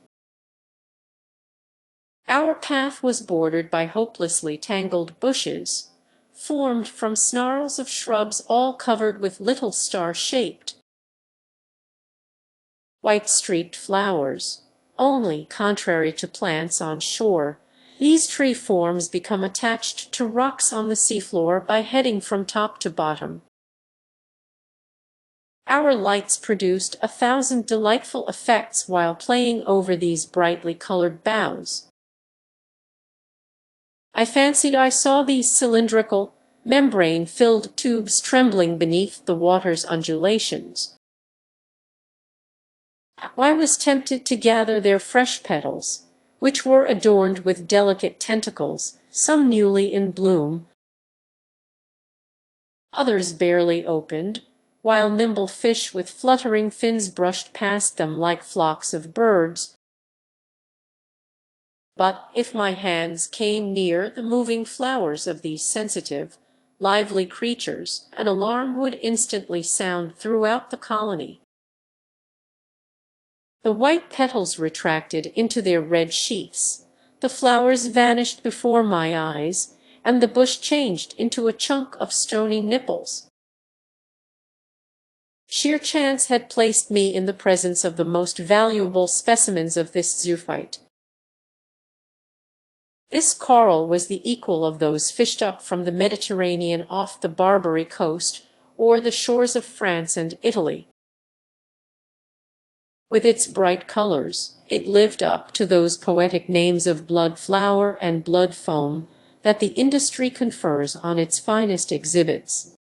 Our path was bordered by hopelessly tangled bushes, formed from snarls of shrubs all covered with little star-shaped, white-streaked flowers. Only, contrary to plants on shore, these tree forms become attached to rocks on the seafloor by heading from top to bottom. Our lights produced 1,000 delightful effects while playing over these brightly colored boughs. I fancied I saw these cylindrical, membrane-filled tubes trembling beneath the water's undulations. I was tempted to gather their fresh petals, which were adorned with delicate tentacles, some newly in bloom, others barely opened, while nimble fish with fluttering fins brushed past them like flocks of birds. But if my hands came near the moving flowers of these sensitive, lively creatures, an alarm would instantly sound throughout the colony. The white petals retracted into their red sheaths, the flowers vanished before my eyes, and the bush changed into a chunk of stony nipples. Sheer chance had placed me in the presence of the most valuable specimens of this zoophyte. This coral was the equal of those fished up from the Mediterranean off the Barbary coast or the shores of France and Italy. With its bright colors, it lived up to those poetic names of blood flower and blood foam that the industry confers on its finest exhibits.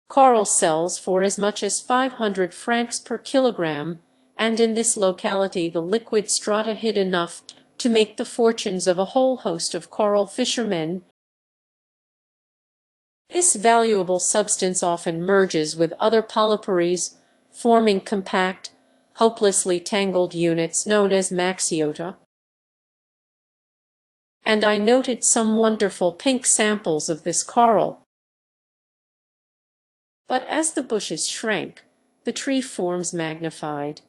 Coral sells for as much as 500 francs per kilogram, and in this locality the liquid strata hid enough to make the fortunes of a whole host of coral fishermen. This valuable substance often merges with other polypories, forming compact, hopelessly tangled units known as maxiota. And I noted some wonderful pink samples of this coral. But as the bushes shrank, the tree forms magnified.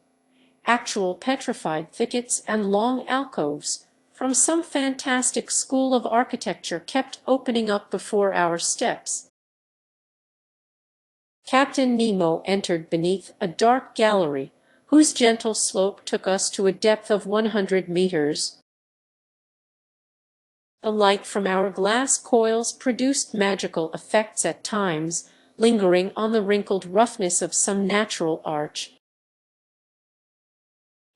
Actual petrified thickets and long alcoves from some fantastic school of architecture kept opening up before our steps. Captain Nemo entered beneath a dark gallery whose gentle slope took us to a depth of 100 meters. The light from our glass coils produced magical effects at times, lingering on the wrinkled roughness of some natural arch,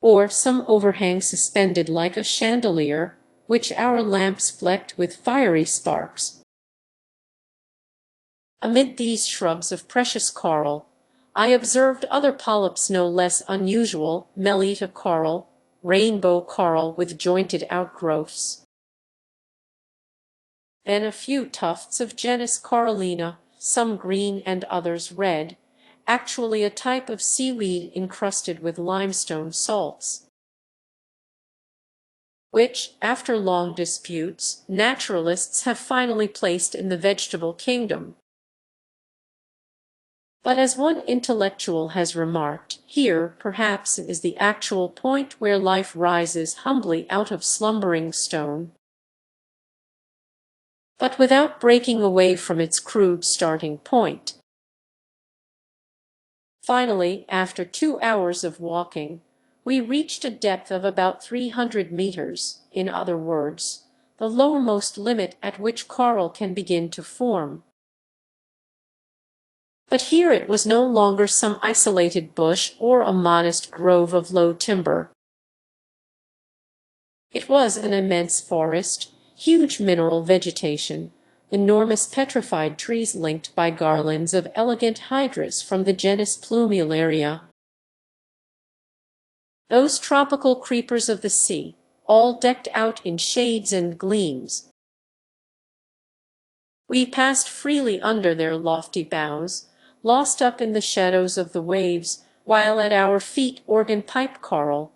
or some overhang suspended like a chandelier, which our lamps flecked with fiery sparks. Amid these shrubs of precious coral, I observed other polyps no less unusual: Melita coral, rainbow coral with jointed outgrowths. Then a few tufts of genus Corallina, some green and others red, actually a type of seaweed encrusted with limestone salts, which, after long disputes, naturalists have finally placed in the vegetable kingdom. But as one intellectual has remarked, here, perhaps, is the actual point where life rises humbly out of slumbering stone, but without breaking away from its crude starting point. Finally, after 2 hours of walking, we reached a depth of about 300 meters, in other words, the lowermost limit at which coral can begin to form. But here it was no longer some isolated bush or a modest grove of low timber. It was an immense forest, huge mineral vegetation, enormous petrified trees linked by garlands of elegant hydras from the genus Plumularia. Those tropical creepers of the sea, all decked out in shades and gleams. We passed freely under their lofty boughs, lost up in the shadows of the waves, while at our feet organ pipe coral,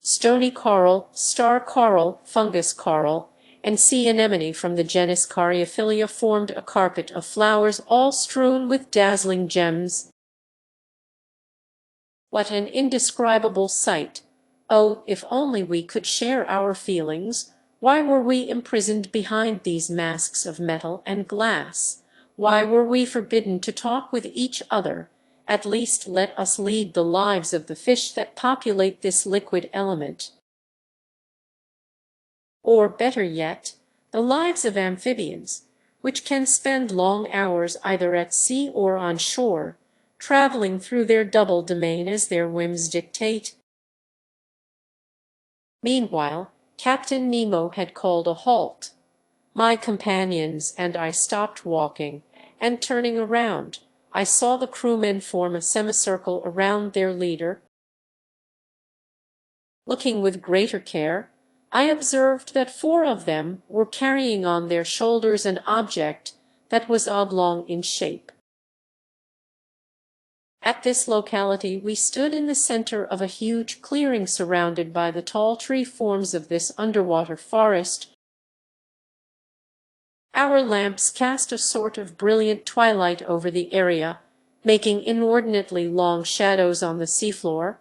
stony coral, star coral, fungus coral, and sea anemone from the genus Caryophylla formed a carpet of flowers all strewn with dazzling gems. What an indescribable sight! Oh, if only we could share our feelings! Why were we imprisoned behind these masks of metal and glass? Why were we forbidden to talk with each other? At least let us lead the lives of the fish that populate this liquid element. Or, better yet, the lives of amphibians, which can spend long hours either at sea or on shore, traveling through their double domain as their whims dictate. Meanwhile, Captain Nemo had called a halt. My companions and I stopped walking, and turning around, I saw the crewmen form a semicircle around their leader. Looking with greater care, I observed that 4 of them were carrying on their shoulders an object that was oblong in shape. At this locality we stood in the center of a huge clearing surrounded by the tall tree forms of this underwater forest. Our lamps cast a sort of brilliant twilight over the area, making inordinately long shadows on the seafloor.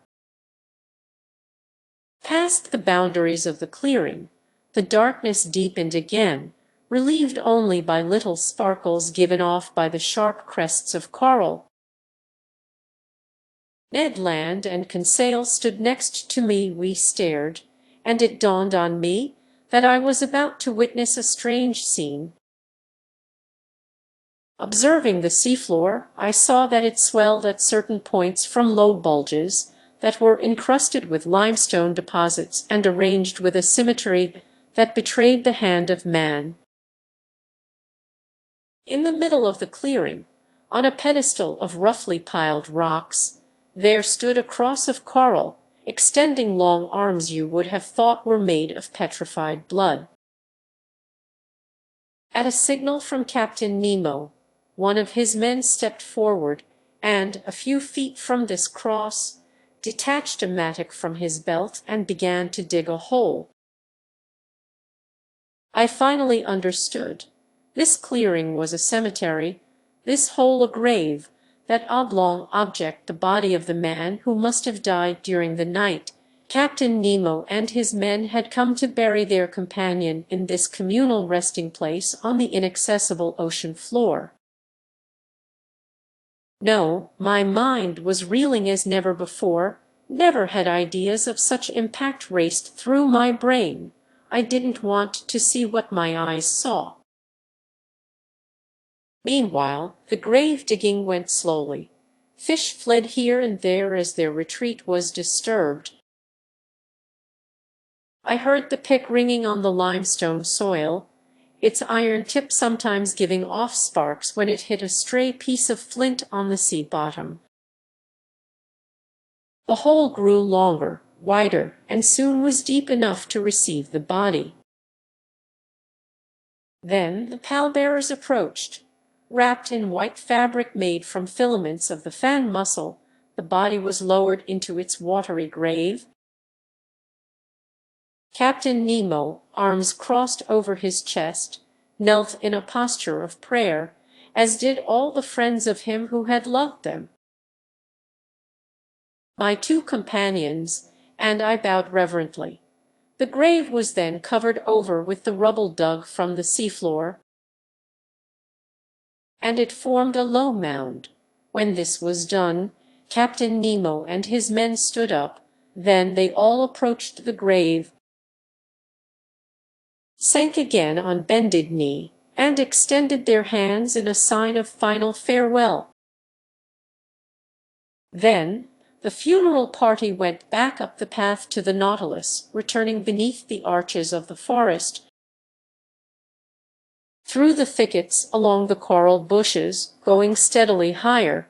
Past the boundaries of the clearing, the darkness deepened again, relieved only by little sparkles given off by the sharp crests of coral. Ned Land and Conseil stood next to me. We stared, and it dawned on me that I was about to witness a strange scene. Observing the seafloor, I saw that it swelled at certain points from low bulges that were encrusted with limestone deposits and arranged with a symmetry that betrayed the hand of man. In the middle of the clearing, on a pedestal of roughly piled rocks, there stood a cross of coral, extending long arms you would have thought were made of petrified blood. At a signal from Captain Nemo, one of his men stepped forward, and, a few feet from this cross, detached a mattock from his belt and began to dig a hole. I finally understood. This clearing was a cemetery, this hole a grave, that oblong object the body of the man who must have died during the night. Captain Nemo and his men had come to bury their companion in this communal resting place on the inaccessible ocean floor. No, my mind was reeling as never before. Never had ideas of such impact raced through my brain. I didn't want to see what my eyes saw. Meanwhile, the grave digging went slowly. Fish fled here and there as their retreat was disturbed. I heard the pick ringing on the limestone soil, its iron tip sometimes giving off sparks when it hit a stray piece of flint on the sea bottom. The hole grew longer, wider, and soon was deep enough to receive the body. Then the pallbearers approached. Wrapped in white fabric made from filaments of the fan mussel, the body was lowered into its watery grave. Captain Nemo, arms crossed over his chest, knelt in a posture of prayer, as did all the friends of him who had loved them. My two companions and I bowed reverently. The grave was then covered over with the rubble dug from the seafloor, and it formed a low mound. When this was done, Captain Nemo and his men stood up. Then they all approached the grave, sank again on bended knee, and extended their hands in a sign of final farewell. Then the funeral party went back up the path to the Nautilus, returning beneath the arches of the forest, through the thickets, along the coral bushes, going steadily higher.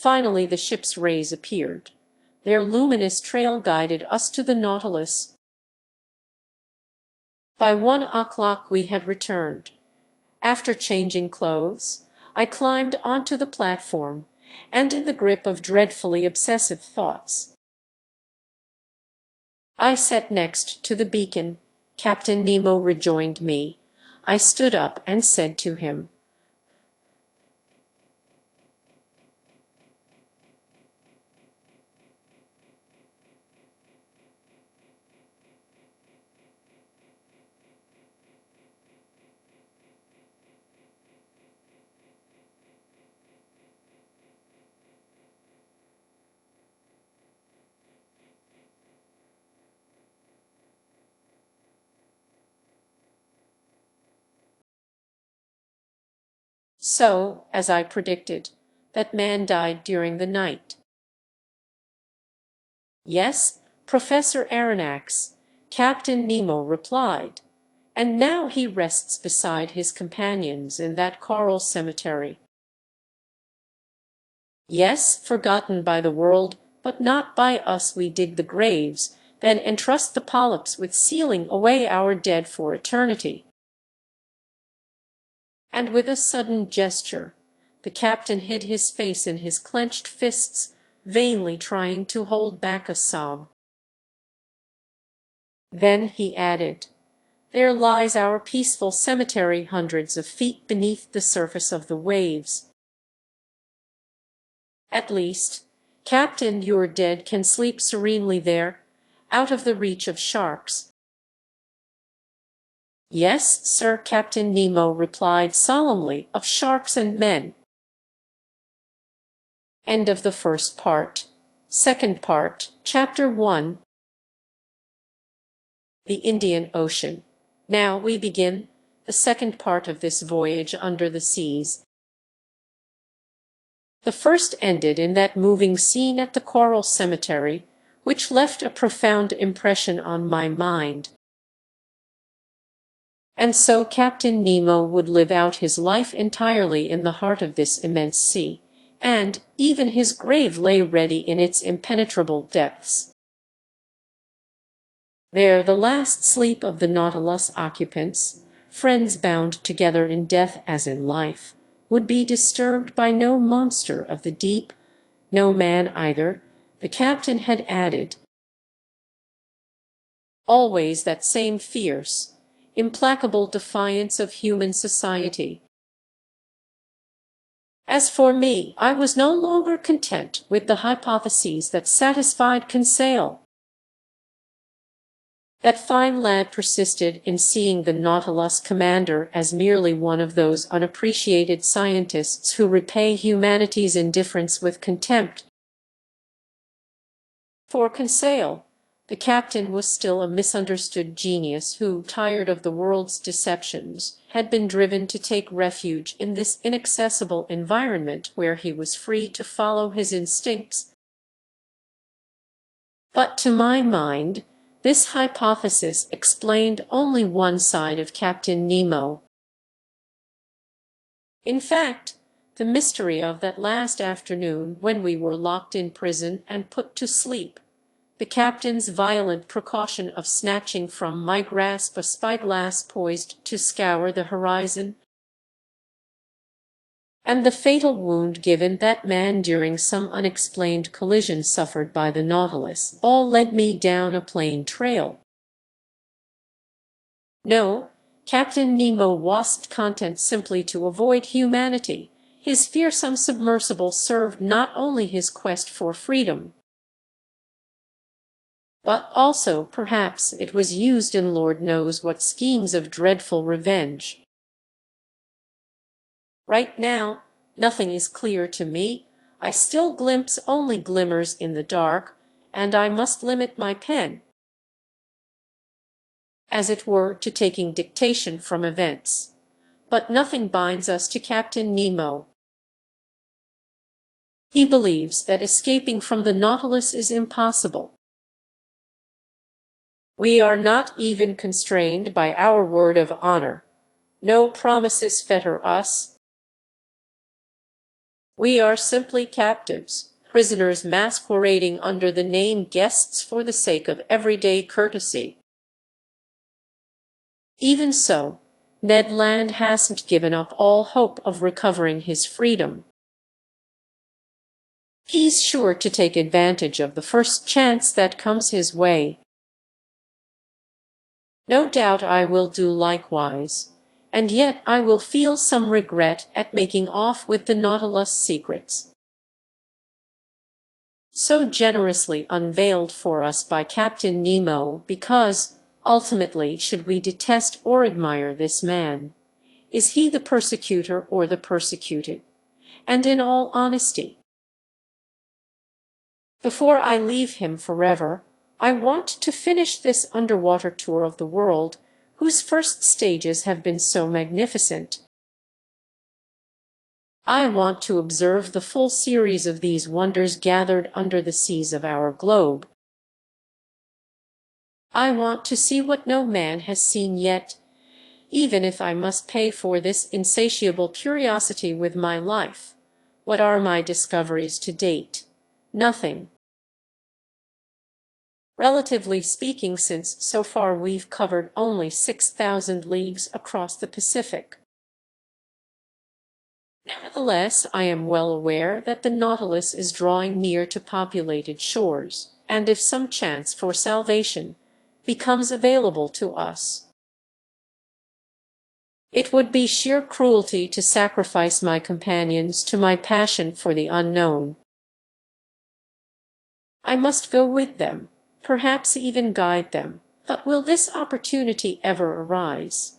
Finally the ship's rays appeared. Their luminous trail guided us to the Nautilus. By 1 o'clock we had returned. After changing clothes, I climbed onto the platform, and in the grip of dreadfully obsessive thoughts. I sat next to the beacon. Captain Nemo rejoined me. I stood up and said to him, "So, as I predicted, that man died during the night." "Yes, Professor Aronnax," Captain Nemo replied, "and now he rests beside his companions in that coral cemetery." "Yes, forgotten by the world, but not by us. We dig the graves, then entrust the polyps with sealing away our dead for eternity." And with a sudden gesture, the captain hid his face in his clenched fists, vainly trying to hold back a sob. Then he added, There lies our peaceful cemetery hundreds of feet beneath the surface of the waves. At least, Captain, your dead can sleep serenely there, out of the reach of sharks. Yes, sir, Captain Nemo replied solemnly, of sharks and men. End of the first part. Second part, Chapter 1. The Indian Ocean. Now we begin the second part of this voyage under the seas. The first ended in that moving scene at the Coral Cemetery, which left a profound impression on my mind. And so Captain Nemo would live out his life entirely in the heart of this immense sea, and even his grave lay ready in its impenetrable depths. There the last sleep of the Nautilus occupants, friends bound together in death as in life, would be disturbed by no monster of the deep, no man either, the captain had added. Always that same fierce, implacable defiance of human society. As for me, I was no longer content with the hypotheses that satisfied Conseil. That fine lad persisted in seeing the Nautilus commander as merely one of those unappreciated scientists who repay humanity's indifference with contempt. For Conseil, the captain was still a misunderstood genius who, tired of the world's deceptions, had been driven to take refuge in this inaccessible environment where he was free to follow his instincts. But to my mind, this hypothesis explained only one side of Captain Nemo. In fact, the mystery of that last afternoon when we were locked in prison and put to sleep, the captain's violent precaution of snatching from my grasp a spyglass poised to scour the horizon, and the fatal wound given that man during some unexplained collision suffered by the Nautilus, all led me down a plain trail. No, Captain Nemo wasn't content simply to avoid humanity. His fearsome submersible served not only his quest for freedom, but also, perhaps, it was used in Lord knows what schemes of dreadful revenge. Right now, nothing is clear to me. I still glimpse only glimmers in the dark, and I must limit my pen, as it were, to taking dictation from events. But nothing binds us to Captain Nemo. He believes that escaping from the Nautilus is impossible. We are not even constrained by our word of honor. No promises fetter us. We are simply captives, prisoners masquerading under the name guests for the sake of everyday courtesy. Even so, Ned Land hasn't given up all hope of recovering his freedom. He's sure to take advantage of the first chance that comes his way. No doubt I will do likewise, and yet I will feel some regret at making off with the Nautilus secrets, so generously unveiled for us by Captain Nemo, because, ultimately, should we detest or admire this man, is he the persecutor or the persecuted? And in all honesty, before I leave him forever, I want to finish this underwater tour of the world, whose first stages have been so magnificent. I want to observe the full series of these wonders gathered under the seas of our globe. I want to see what no man has seen yet, even if I must pay for this insatiable curiosity with my life. What are my discoveries to date? Nothing. Relatively speaking, since so far we've covered only 6,000 leagues across the Pacific. Nevertheless, I am well aware that the Nautilus is drawing near to populated shores, and if some chance for salvation becomes available to us, It would be sheer cruelty to sacrifice my companions to my passion for the unknown. I must go with them, perhaps even guide them. But will this opportunity ever arise?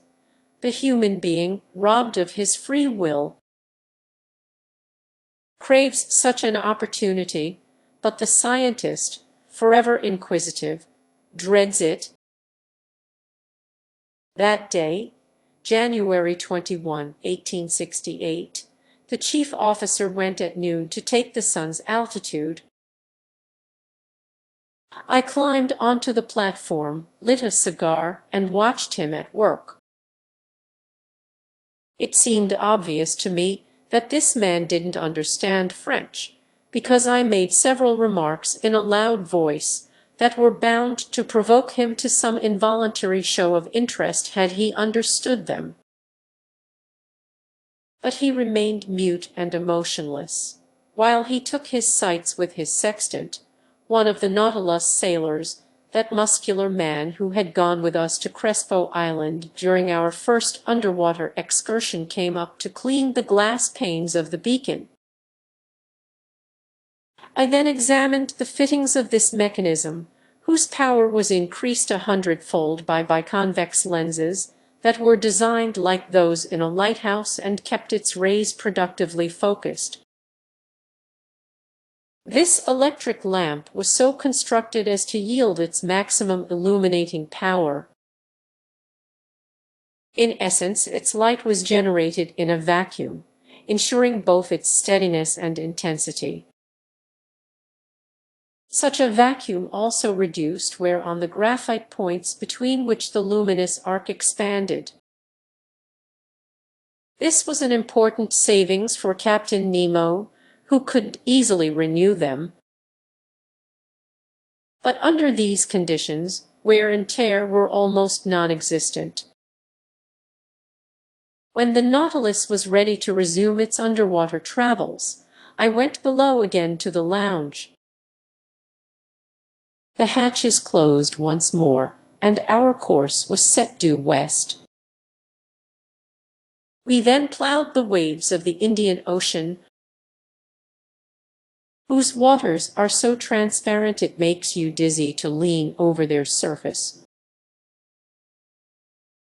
The human being, robbed of his free will, craves such an opportunity, but the scientist, forever inquisitive, dreads it. That day, January 21, 1868, the chief officer went at noon to take the sun's altitude. I climbed onto the platform, lit a cigar, and watched him at work. It seemed obvious to me that this man didn't understand French, because I made several remarks in a loud voice that were bound to provoke him to some involuntary show of interest had he understood them. But he remained mute and emotionless, while he took his sights with his sextant. One of the Nautilus sailors, that muscular man who had gone with us to Crespo Island during our first underwater excursion, came up to clean the glass panes of the beacon. I then examined the fittings of this mechanism, whose power was increased 100-fold by biconvex lenses that were designed like those in a lighthouse and kept its rays productively focused. This electric lamp was so constructed as to yield its maximum illuminating power. In essence, its light was generated in a vacuum, ensuring both its steadiness and intensity. Such a vacuum also reduced wear on the graphite points between which the luminous arc expanded. This was an important savings for Captain Nemo, who could easily renew them. But under these conditions, wear and tear were almost non-existent. When the Nautilus was ready to resume its underwater travels, I went below again to the lounge. The hatches closed once more, and our course was set due west. We then plowed the waves of the Indian Ocean, whose waters are so transparent it makes you dizzy to lean over their surface.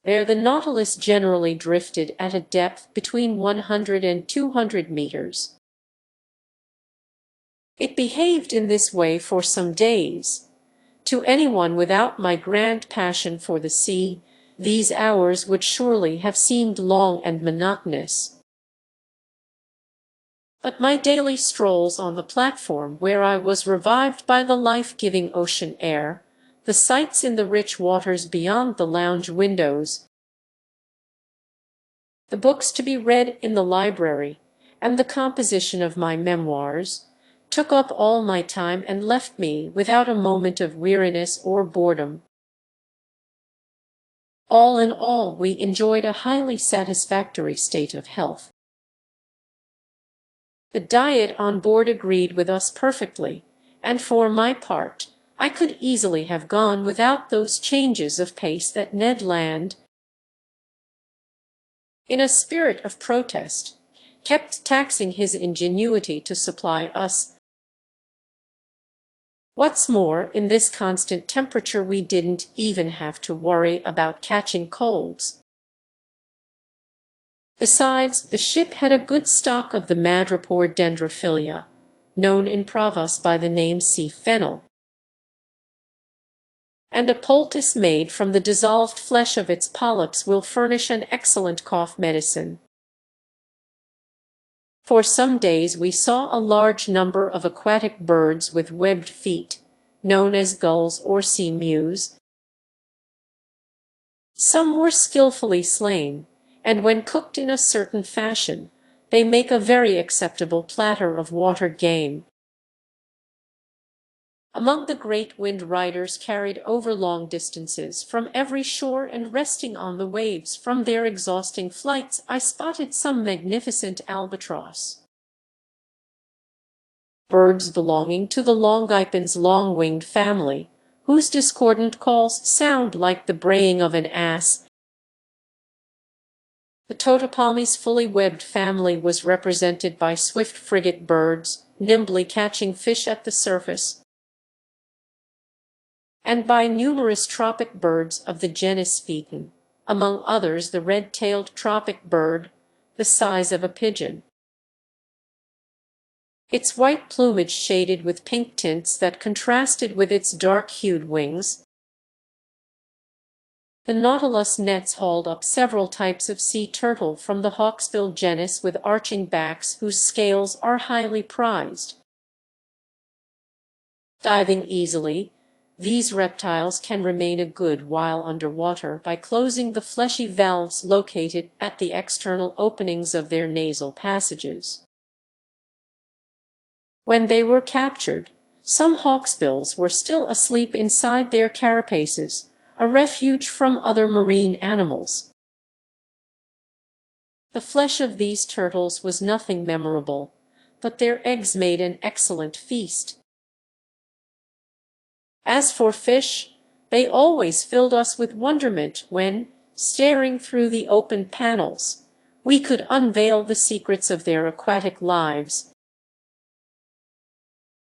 There the Nautilus generally drifted at a depth between 100 and 200 meters. It behaved in this way for some days. To anyone without my grand passion for the sea, these hours would surely have seemed long and monotonous. But my daily strolls on the platform, where I was revived by the life-giving ocean air, the sights in the rich waters beyond the lounge windows, the books to be read in the library, and the composition of my memoirs, took up all my time and left me without a moment of weariness or boredom. All in all, we enjoyed a highly satisfactory state of health. The diet on board agreed with us perfectly, and for my part, I could easily have gone without those changes of pace that Ned Land, in a spirit of protest, kept taxing his ingenuity to supply us. What's more, in this constant temperature we didn't even have to worry about catching colds. Besides, the ship had a good stock of the madrepore Dendrophilia, known in Provence by the name sea fennel, and a poultice made from the dissolved flesh of its polyps will furnish an excellent cough medicine. For some days we saw a large number of aquatic birds with webbed feet, known as gulls or sea mews. Some were skillfully slain, and when cooked in a certain fashion, they make a very acceptable platter of water game. Among the great wind riders carried over long distances from every shore and resting on the waves from their exhausting flights, I spotted some magnificent albatross, birds belonging to the Longipens long-winged family, whose discordant calls sound like the braying of an ass. The Totopalmes fully webbed family was represented by swift frigate birds, nimbly catching fish at the surface, and by numerous tropic birds of the genus Phaeton, among others the red-tailed tropic bird, the size of a pigeon. Its white plumage shaded with pink tints that contrasted with its dark-hued wings. The Nautilus nets hauled up several types of sea turtle from the hawksbill genus with arching backs whose scales are highly prized. Diving easily, these reptiles can remain a good while underwater by closing the fleshy valves located at the external openings of their nasal passages. When they were captured, some hawksbills were still asleep inside their carapaces, a refuge from other marine animals. The flesh of these turtles was nothing memorable, but their eggs made an excellent feast. As for fish, they always filled us with wonderment when, staring through the open panels, we could unveil the secrets of their aquatic lives.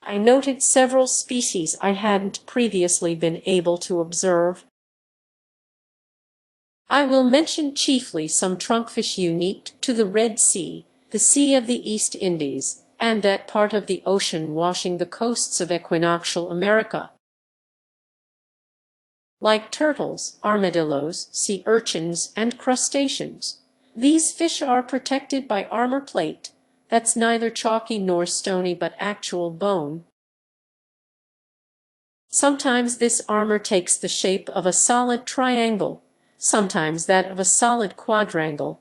I noted several species I hadn't previously been able to observe. I will mention chiefly some trunkfish unique to the Red Sea, the Sea of the East Indies, and that part of the ocean washing the coasts of equinoctial America. Like turtles, armadillos, sea urchins, and crustaceans, these fish are protected by armor plate that's neither chalky nor stony but actual bone. Sometimes this armor takes the shape of a solid triangle, sometimes that of a solid quadrangle.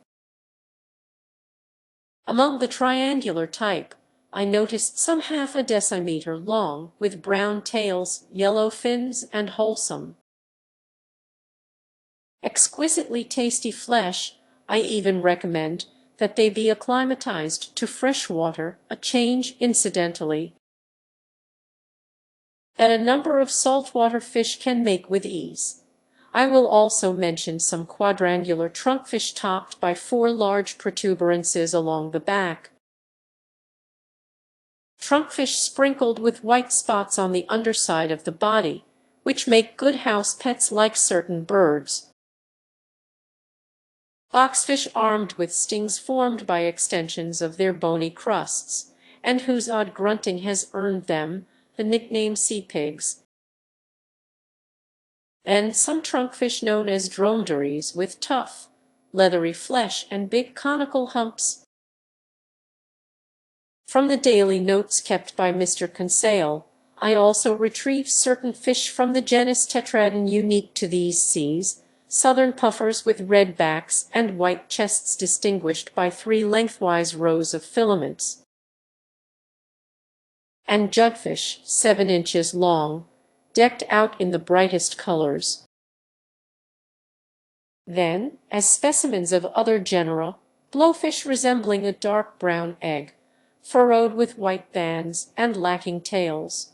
Among the triangular type, I noticed some half a decimeter long, with brown tails, yellow fins, and wholesome, exquisitely tasty flesh. I even recommend that they be acclimatized to fresh water, a change, incidentally, that a number of saltwater fish can make with ease. I will also mention some quadrangular trunkfish topped by 4 large protuberances along the back. Trunkfish sprinkled with white spots on the underside of the body, which make good house pets like certain birds. Boxfish armed with stings formed by extensions of their bony crusts, and whose odd grunting has earned them the nickname sea pigs. And some trunkfish known as dromedaries with tough, leathery flesh and big conical humps. From the daily notes kept by Mr. Conseil, I also retrieved certain fish from the genus Tetradon unique to these seas, southern puffers with red backs and white chests distinguished by 3 lengthwise rows of filaments, and jugfish 7 inches long, decked out in the brightest colors. Then, as specimens of other genera, blowfish resembling a dark brown egg, furrowed with white bands and lacking tails.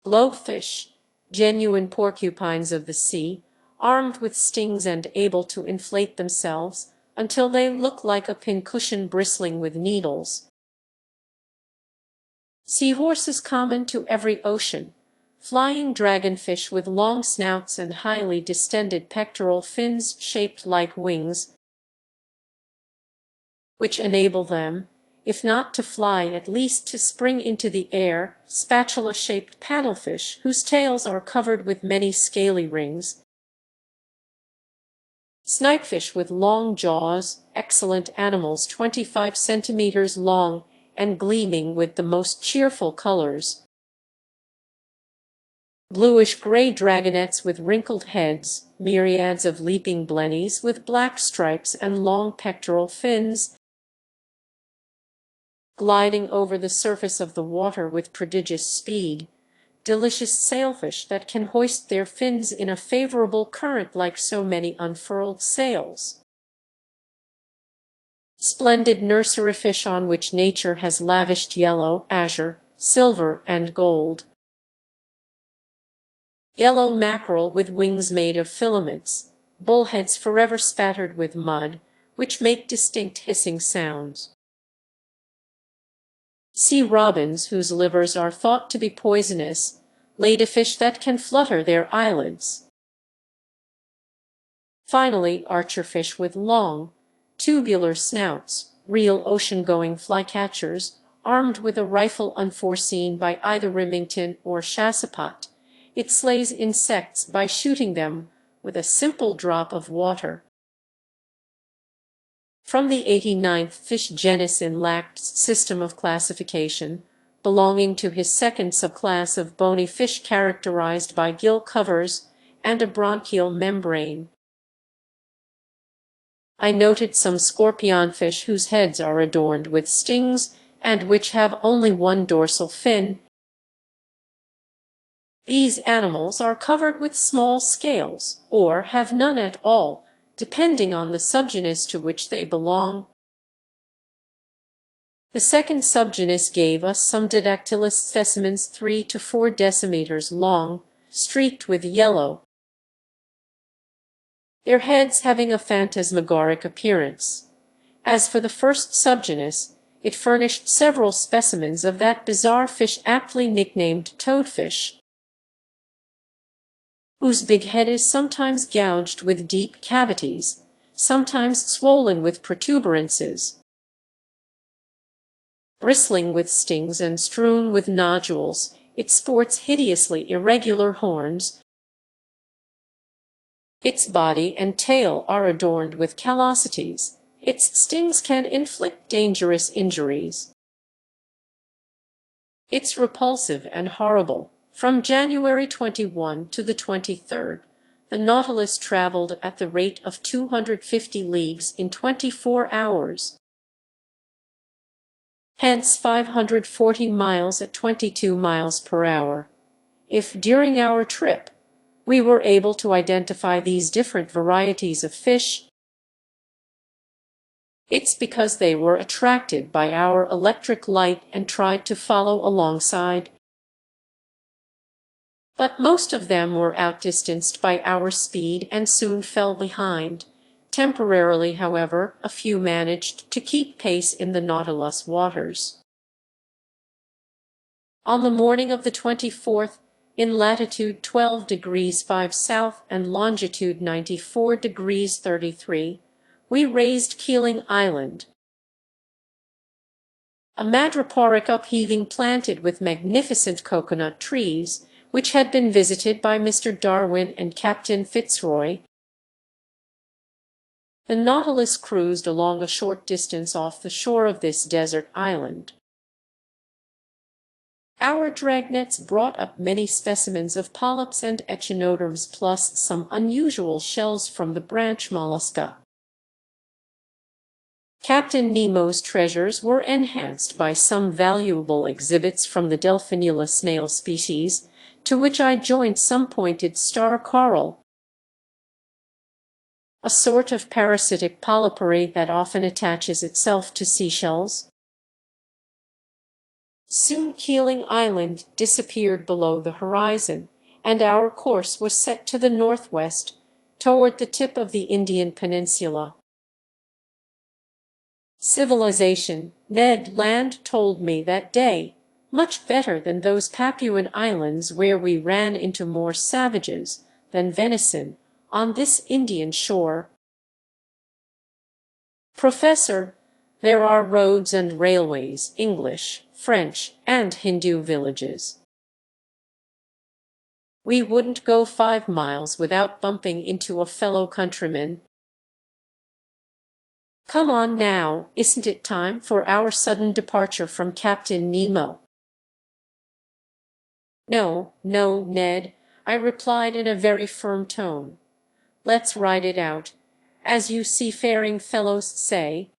Blowfish, genuine porcupines of the sea, armed with stings and able to inflate themselves until they look like a pincushion bristling with needles. Seahorses common to every ocean, flying dragonfish with long snouts and highly distended pectoral fins shaped like wings, which enable them, if not to fly, at least to spring into the air, spatula-shaped paddlefish whose tails are covered with many scaly rings, snipefish with long jaws, excellent animals 25 centimeters long and gleaming with the most cheerful colors, bluish-gray dragonets with wrinkled heads, myriads of leaping blennies with black stripes and long pectoral fins, gliding over the surface of the water with prodigious speed, delicious sailfish that can hoist their fins in a favorable current like so many unfurled sails, splendid nursery fish on which nature has lavished yellow, azure, silver, and gold, yellow mackerel with wings made of filaments, bullheads forever spattered with mud, which make distinct hissing sounds. Sea robins, whose livers are thought to be poisonous, ladyfish that can flutter their eyelids. Finally, archerfish with long, tubular snouts, real ocean-going flycatchers, armed with a rifle unforeseen by either Remington or Chassepot. It slays insects by shooting them with a simple drop of water. From the 89th fish genus in Lack's system of classification, belonging to his second subclass of bony fish characterized by gill covers and a bronchial membrane, I noted some scorpionfish whose heads are adorned with stings and which have only one dorsal fin. These animals are covered with small scales, or have none at all, depending on the subgenus to which they belong. The second subgenus gave us some Didactylus specimens 3 to 4 decimeters long, streaked with yellow, their heads having a phantasmagoric appearance. As for the first subgenus, it furnished several specimens of that bizarre fish aptly nicknamed toadfish, whose big head is sometimes gouged with deep cavities, sometimes swollen with protuberances, bristling with stings and strewn with nodules. It sports hideously irregular horns. Its body and tail are adorned with callosities. Its stings can inflict dangerous injuries. It's repulsive and horrible. From January 21 to the 23rd, the Nautilus traveled at the rate of 250 leagues in 24 hours. Hence 540 miles at 22 miles per hour. If during our trip we were able to identify these different varieties of fish, it's because they were attracted by our electric light and tried to follow alongside. But most of them were outdistanced by our speed and soon fell behind. Temporarily, however, a few managed to keep pace in the Nautilus waters. On the morning of the 24th, in latitude 12 degrees 5 south and longitude 94 degrees 33, we raised Keeling Island, a madreporic upheaving planted with magnificent coconut trees, which had been visited by Mr. Darwin and Captain Fitzroy. The Nautilus cruised along a short distance off the shore of this desert island. Our dragnets brought up many specimens of polyps and echinoderms plus some unusual shells from the branch mollusca. Captain Nemo's treasures were enhanced by some valuable exhibits from the Delphinula snail species, to which I joined some pointed star coral, a sort of parasitic polypary that often attaches itself to seashells. Soon Keeling Island disappeared below the horizon, and our course was set to the northwest, toward the tip of the Indian Peninsula. Civilization, Ned Land told me that day, much better than those Papuan islands where we ran into more savages than venison on this Indian shore. Professor, there are roads and railways, English, French, and Hindu villages. We wouldn't go 5 miles without bumping into a fellow countryman. Come on now, isn't it time for our sudden departure from Captain Nemo? No, no, Ned, I replied in a very firm tone. Let's ride it out, as you seafaring fellows say.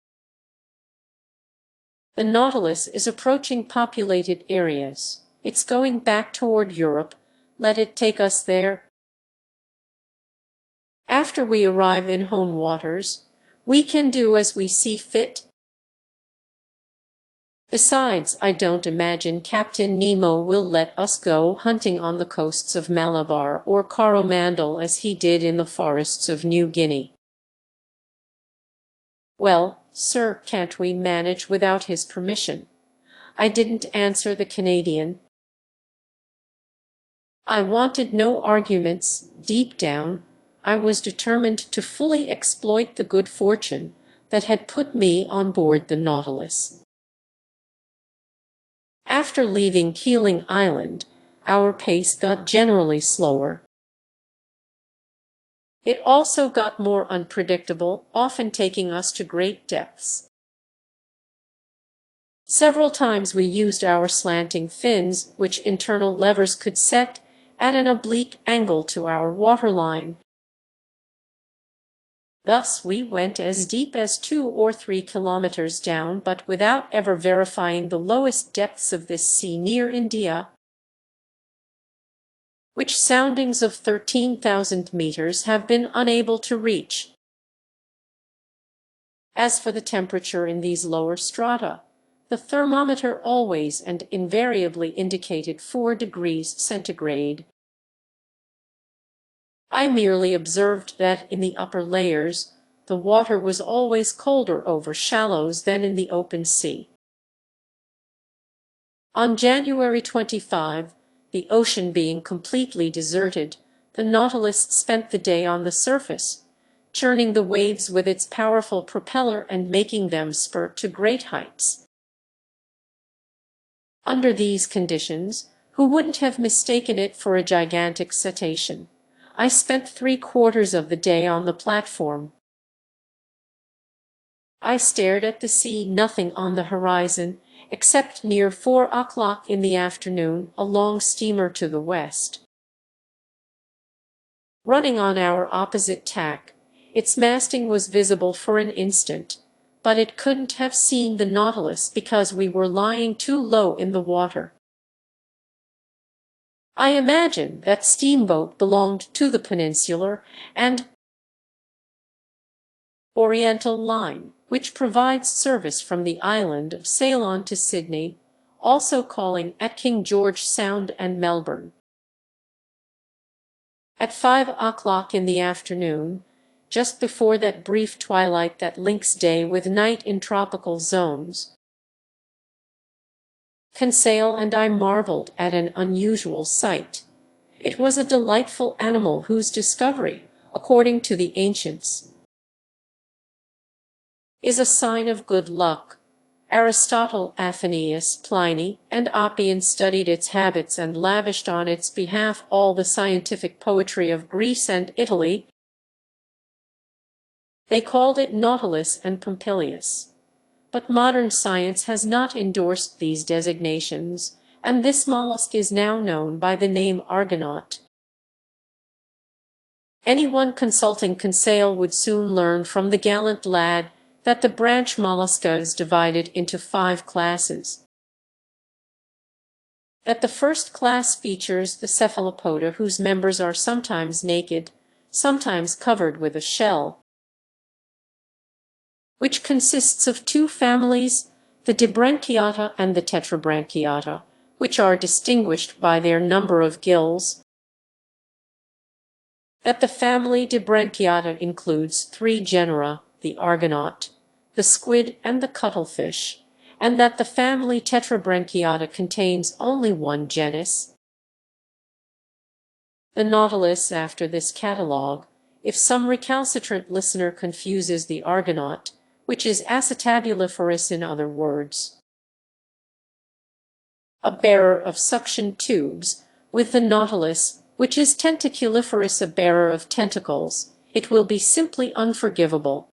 The Nautilus is approaching populated areas. It's going back toward Europe. Let it take us there. After we arrive in home waters, we can do as we see fit. Besides, I don't imagine Captain Nemo will let us go hunting on the coasts of Malabar or Coromandel as he did in the forests of New Guinea. Well, sir, can't we manage without his permission? I didn't answer the Canadian. I wanted no arguments. Deep down, I was determined to fully exploit the good fortune that had put me on board the Nautilus. After leaving Keeling Island, our pace got generally slower. It also got more unpredictable, often taking us to great depths. Several times we used our slanting fins, which internal levers could set at an oblique angle to our waterline. Thus we went as deep as 2 or 3 kilometers down, but without ever verifying the lowest depths of this sea near India, which soundings of 13,000 meters have been unable to reach. As for the temperature in these lower strata, the thermometer always and invariably indicated 4 degrees centigrade. I merely observed that in the upper layers, the water was always colder over shallows than in the open sea. On January 25, the ocean being completely deserted, the Nautilus spent the day on the surface, churning the waves with its powerful propeller and making them spurt to great heights. Under these conditions, who wouldn't have mistaken it for a gigantic cetacean? I spent 3/4 of the day on the platform. I stared at the sea, nothing on the horizon, except near 4 o'clock in the afternoon, a long steamer to the west. Running on our opposite tack, its masting was visible for an instant, but it couldn't have seen the Nautilus because we were lying too low in the water. I imagine that steamboat belonged to the Peninsular and Oriental Line, which provides service from the island of Ceylon to Sydney, also calling at King George Sound and Melbourne. At 5 o'clock in the afternoon, just before that brief twilight that links day with night in tropical zones, Conseil and I marveled at an unusual sight. It was a delightful animal whose discovery, according to the ancients, is a sign of good luck. Aristotle, Athenaeus, Pliny, and Appian studied its habits and lavished on its behalf all the scientific poetry of Greece and Italy. They called it Nautilus and Pompilius. But modern science has not endorsed these designations, and this mollusk is now known by the name Argonaut. Anyone consulting Conseil would soon learn from the gallant lad that the branch mollusca is divided into 5 classes. That the first class features the cephalopoda, whose members are sometimes naked, sometimes covered with a shell, which consists of 2 families, the Dibranchiata and the Tetrabranchiata, which are distinguished by their number of gills. That the family Dibranchiata includes 3 genera, the Argonaut, the squid, and the cuttlefish, and that the family Tetrabranchiata contains only 1 genus. The Nautilus, after this catalogue, if some recalcitrant listener confuses the Argonaut, which is acetabuliferous in other words, a bearer of suction tubes, with the Nautilus, which is tentaculiferous, a bearer of tentacles, it will be simply unforgivable.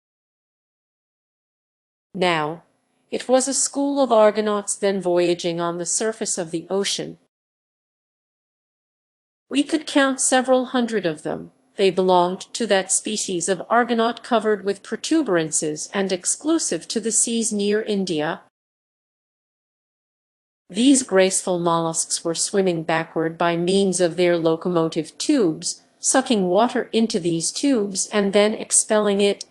Now, it was a school of Argonauts then voyaging on the surface of the ocean. We could count several hundred of them. They belonged to that species of Argonaut covered with protuberances and exclusive to the seas near India. These graceful mollusks were swimming backward by means of their locomotive tubes, sucking water into these tubes and then expelling it.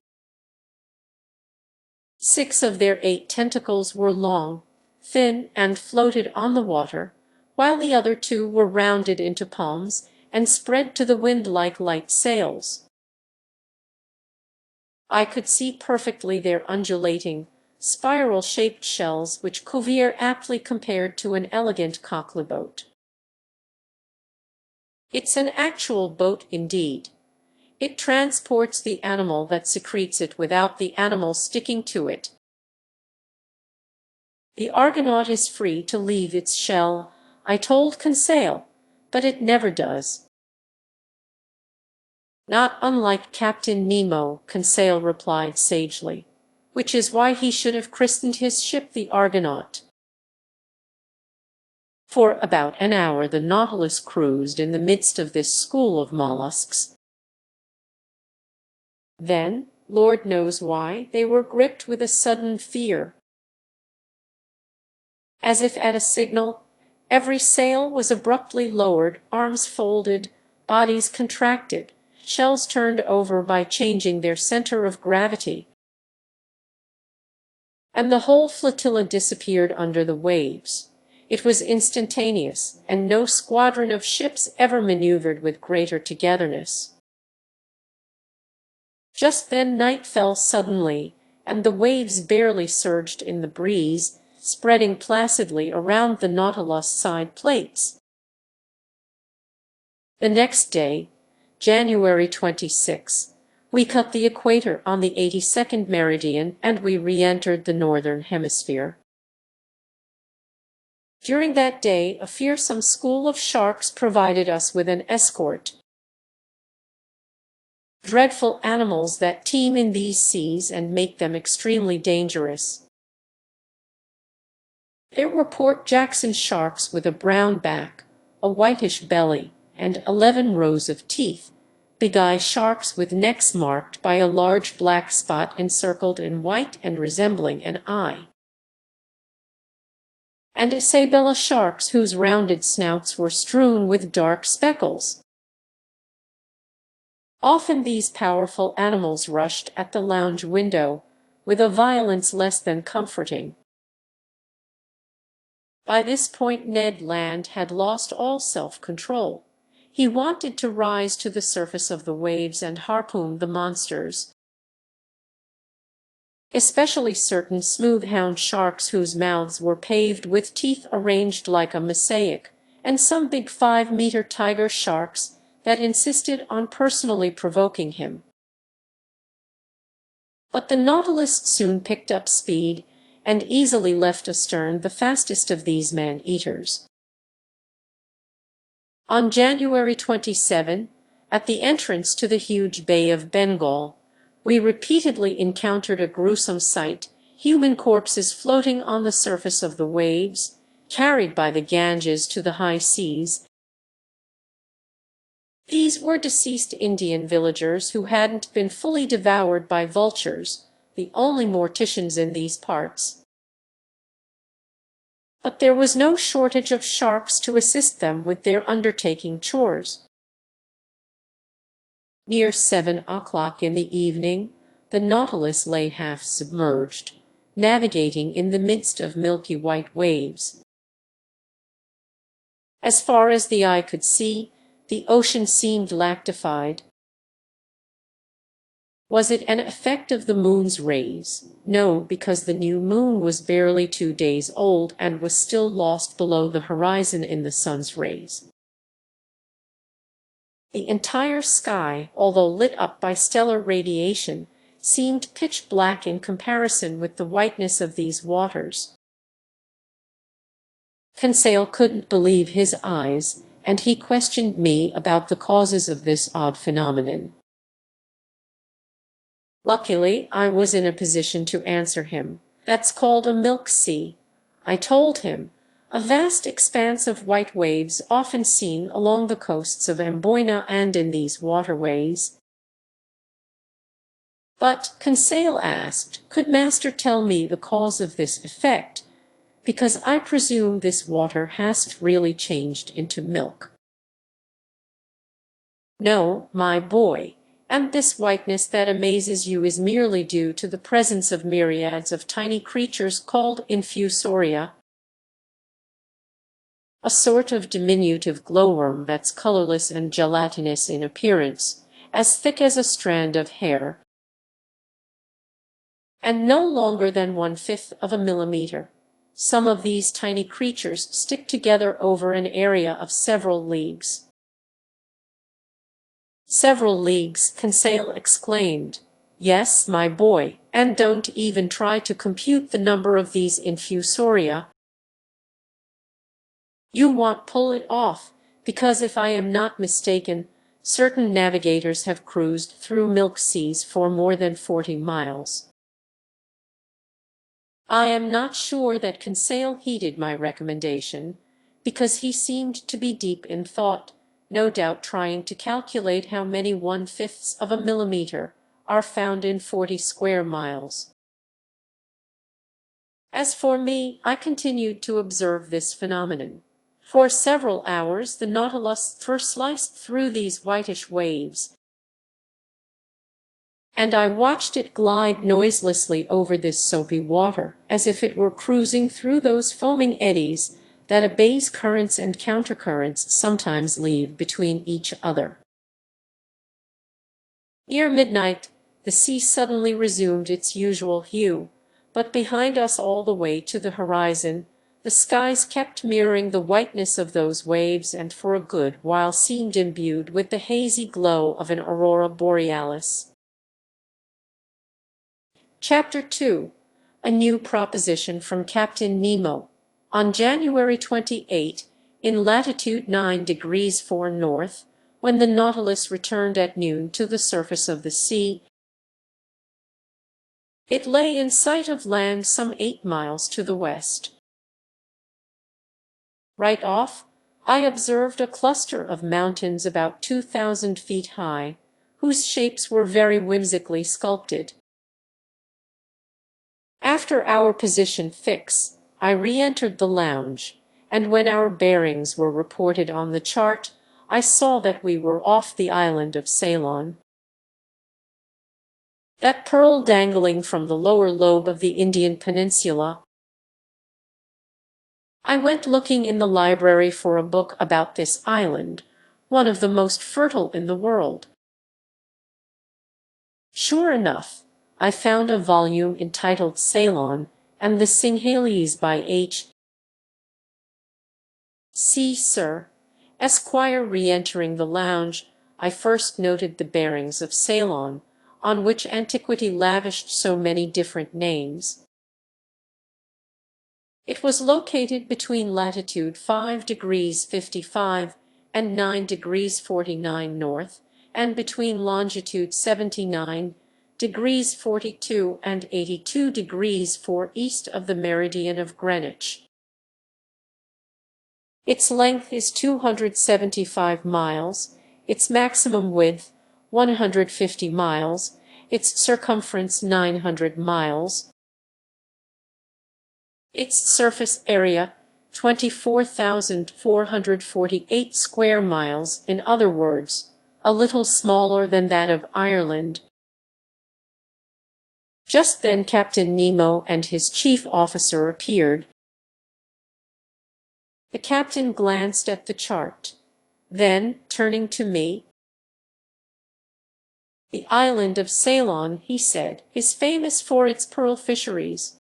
6 of their 8 tentacles were long, thin, and floated on the water, while the other two were rounded into palms and spread to the wind like light sails. I could see perfectly their undulating, spiral-shaped shells, which Cuvier aptly compared to an elegant cockle-boat. It's an actual boat indeed. It transports the animal that secretes it without the animal sticking to it. The Argonaut is free to leave its shell, I told Conseil, but it never does. Not unlike Captain Nemo, Conseil replied sagely, which is why he should have christened his ship the Argonaut. For about an hour the Nautilus cruised in the midst of this school of mollusks. Then, Lord knows why, they were gripped with a sudden fear. As if at a signal, every sail was abruptly lowered, arms folded, bodies contracted, shells turned over by changing their center of gravity, and the whole flotilla disappeared under the waves. It was instantaneous, and no squadron of ships ever maneuvered with greater togetherness. Just then night fell suddenly, and the waves barely surged in the breeze, spreading placidly around the Nautilus side plates. The next day, January 26, we cut the equator on the 82nd meridian and we re-entered the northern hemisphere. During that day, a fearsome school of sharks provided us with an escort. Dreadful animals that teem in these seas and make them extremely dangerous. There were Port Jackson sharks with a brown back, a whitish belly, and 11 rows of teeth, big eye sharks with necks marked by a large black spot encircled in white and resembling an eye, and Isabella sharks whose rounded snouts were strewn with dark speckles. Often these powerful animals rushed at the lounge window, with a violence less than comforting. By this point Ned Land had lost all self-control. He wanted to rise to the surface of the waves and harpoon the monsters, especially certain smooth-hound sharks whose mouths were paved with teeth arranged like a mosaic, and some big 5-meter tiger sharks that insisted on personally provoking him. But the Nautilus soon picked up speed and easily left astern the fastest of these man-eaters. On January 27, at the entrance to the huge Bay of Bengal, we repeatedly encountered a gruesome sight, human corpses floating on the surface of the waves, carried by the Ganges to the high seas. These were deceased Indian villagers who hadn't been fully devoured by vultures, the only morticians in these parts. But there was no shortage of sharks to assist them with their undertaking chores. Near 7 o'clock in the evening, the Nautilus lay half submerged, navigating in the midst of milky white waves. As far as the eye could see, the ocean seemed lactified. Was it an effect of the moon's rays? No, because the new moon was barely 2 days old and was still lost below the horizon in the sun's rays. The entire sky, although lit up by stellar radiation, seemed pitch black in comparison with the whiteness of these waters. Conseil couldn't believe his eyes, and he questioned me about the causes of this odd phenomenon. Luckily, I was in a position to answer him. That's called a milk sea, I told him, a vast expanse of white waves often seen along the coasts of Amboina and in these waterways. But, Conseil asked, could Master tell me the cause of this effect? Because I presume this water hasn't really changed into milk. No, my boy. And this whiteness that amazes you is merely due to the presence of myriads of tiny creatures called infusoria, a sort of diminutive glowworm that's colorless and gelatinous in appearance, as thick as a strand of hair, and no longer than 1/5 of a millimeter. Some of these tiny creatures stick together over an area of several leagues. Several leagues, Conseil exclaimed. Yes, my boy, and don't even try to compute the number of these infusoria. You won't pull it off, because if I am not mistaken, certain navigators have cruised through milk seas for more than 40 miles. I am not sure that Conseil heeded my recommendation, because he seemed to be deep in thought, no doubt trying to calculate how many 1/5 of a millimeter are found in 40 square miles. As for me, I continued to observe this phenomenon. For several hours the Nautilus first sliced through these whitish waves, and I watched it glide noiselessly over this soapy water, as if it were cruising through those foaming eddies that a bay's currents and countercurrents sometimes leave between each other. Near midnight, the sea suddenly resumed its usual hue, but behind us all the way to the horizon, the skies kept mirroring the whiteness of those waves and for a good while seemed imbued with the hazy glow of an aurora borealis. Chapter 2. A New Proposition from Captain Nemo. On January 28, in latitude 9 degrees 4 north, when the Nautilus returned at noon to the surface of the sea, it lay in sight of land some 8 miles to the west. Right off, I observed a cluster of mountains about 2,000 feet high, whose shapes were very whimsically sculpted. After our position fix, I re-entered the lounge, and when our bearings were reported on the chart, I saw that we were off the island of Ceylon. That pearl dangling from the lower lobe of the Indian peninsula. I went looking in the library for a book about this island, one of the most fertile in the world. Sure enough, I found a volume entitled Ceylon and the Sinhalese by H. C. Sir, Esquire. Re-entering the lounge, I first noted the bearings of Ceylon, on which antiquity lavished so many different names. It was located between latitude 5 degrees 55 and 9 degrees 49 north, and between longitude 79 degrees 42 and 82 degrees 4 east of the meridian of Greenwich. Its length is 275 miles, its maximum width 150 miles, its circumference 900 miles, its surface area 24,448 square miles, in other words, a little smaller than that of Ireland. Just then Captain Nemo and his chief officer appeared. The captain glanced at the chart. Then, turning to me, "The island of Ceylon," he said, "is famous for its pearl fisheries.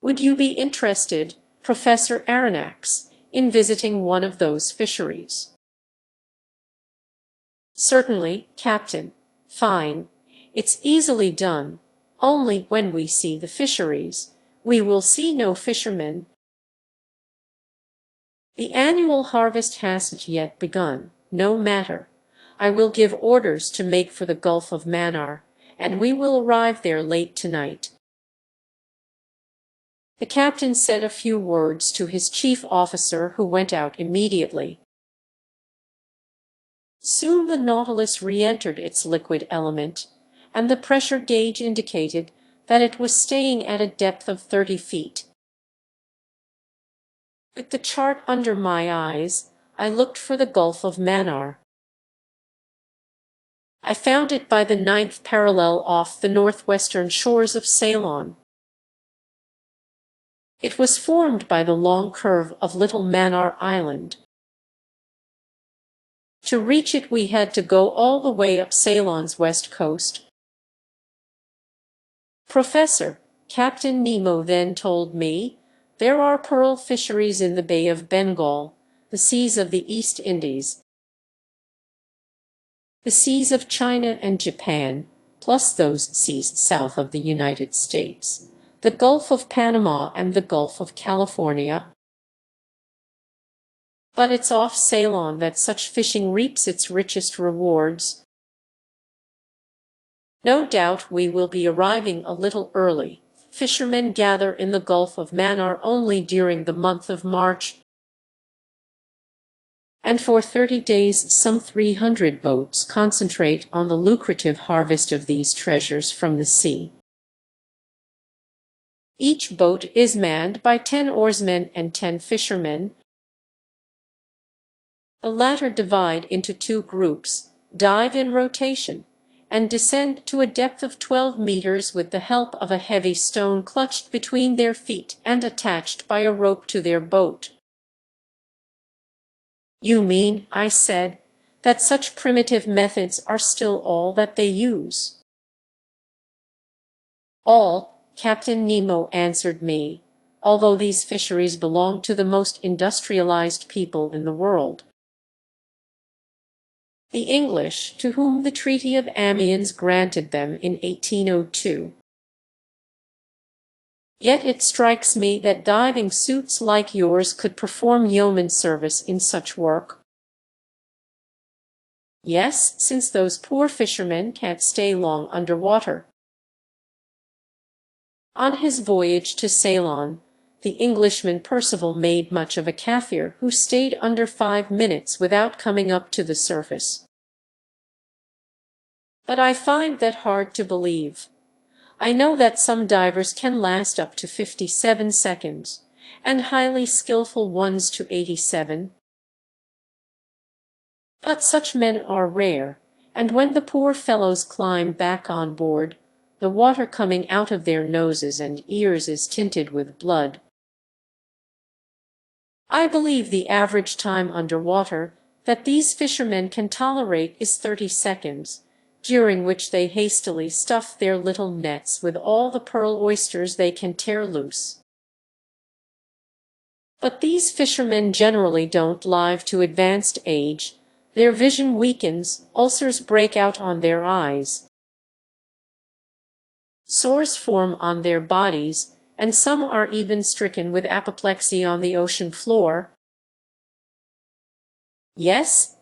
Would you be interested, Professor Aronnax, in visiting one of those fisheries?" "Certainly, Captain. Fine. It's easily done. Only, when we see the fisheries, we will see no fishermen. The annual harvest hasn't yet begun. No matter. I will give orders to make for the Gulf of Mannar, and we will arrive there late tonight." The captain said a few words to his chief officer, who went out immediately. Soon the Nautilus re-entered its liquid element, and the pressure gauge indicated that it was staying at a depth of 30 feet. With the chart under my eyes, I looked for the Gulf of Mannar. I found it by the 9th parallel off the northwestern shores of Ceylon. It was formed by the long curve of Little Manor Island. To reach it we had to go all the way up Ceylon's west coast. Professor, Captain Nemo then told me, there are pearl fisheries in the Bay of Bengal, the seas of the East Indies, the seas of China and Japan, plus those seas south of the United States, the Gulf of Panama and the Gulf of California. But it's off Ceylon that such fishing reaps its richest rewards. No doubt we will be arriving a little early. Fishermen gather in the Gulf of Mannar only during the month of March, and for 30 days some 300 boats concentrate on the lucrative harvest of these treasures from the sea. Each boat is manned by 10 oarsmen and 10 fishermen. The latter divide into 2 groups, dive in rotation, and descend to a depth of 12 meters with the help of a heavy stone clutched between their feet and attached by a rope to their boat. You mean, I said, that such primitive methods are still all that they use? All, Captain Nemo answered me, although these fisheries belong to the most industrialized people in the world. The English, to whom the Treaty of Amiens granted them in 1802. Yet it strikes me that diving suits like yours could perform yeoman service in such work. Yes, since those poor fishermen can't stay long underwater. On his voyage to Ceylon, the Englishman Percival made much of a Kaffir who stayed under 5 minutes without coming up to the surface. But I find that hard to believe. I know that some divers can last up to 57 seconds, and highly skillful ones to 87. But such men are rare, and when the poor fellows climb back on board, the water coming out of their noses and ears is tinted with blood. I believe the average time underwater that these fishermen can tolerate is 30 seconds, during which they hastily stuff their little nets with all the pearl oysters they can tear loose. But these fishermen generally don't live to advanced age. Their vision weakens, ulcers break out on their eyes, sores form on their bodies, and some are even stricken with apoplexy on the ocean floor. Yes,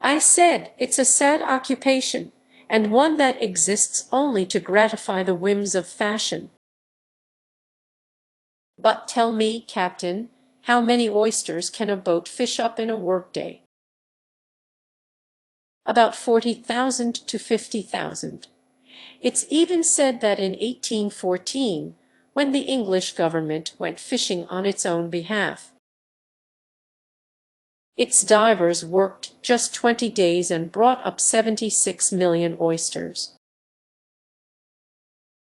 I said, it's a sad occupation, and one that exists only to gratify the whims of fashion. But tell me, Captain, how many oysters can a boat fish up in a workday? About 40,000 to 50,000. It's even said that in 1814, when the English government went fishing on its own behalf, its divers worked just 20 days and brought up 76 million oysters.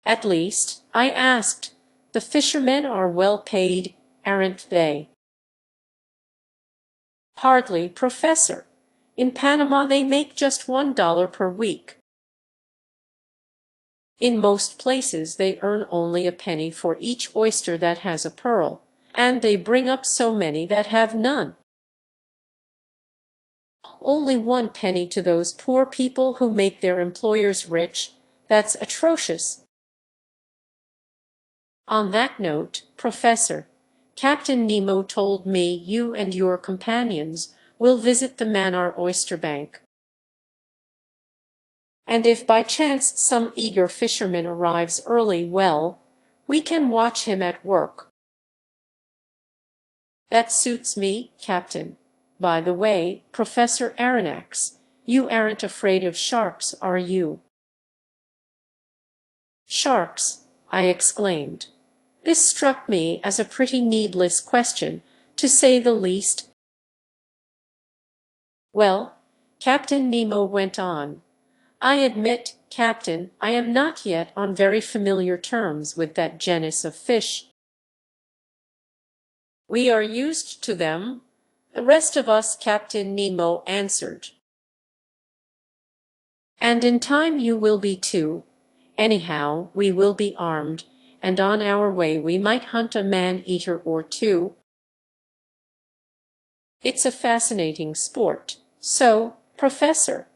At least, I asked, the fishermen are well paid, aren't they? Hardly, Professor. In Panama they make just $1 per week. In most places they earn only a penny for each oyster that has a pearl, and they bring up so many that have none. Only 1 penny to those poor people who make their employers rich. That's atrocious. On that note, Professor, Captain Nemo told me you and your companions will visit the Mannar Oyster Bank. And if by chance some eager fisherman arrives early, well, we can watch him at work. That suits me, Captain. By the way, Professor Aronnax, you aren't afraid of sharks, are you? Sharks, I exclaimed. This struck me as a pretty needless question, to say the least. Well, Captain Nemo went on, I admit, Captain, I am not yet on very familiar terms with that genus of fish. We are used to them. The rest of us," Captain Nemo answered. "And in time you will be too. Anyhow, we will be armed, and on our way we might hunt a man-eater or two. It's a fascinating sport. So, Professor,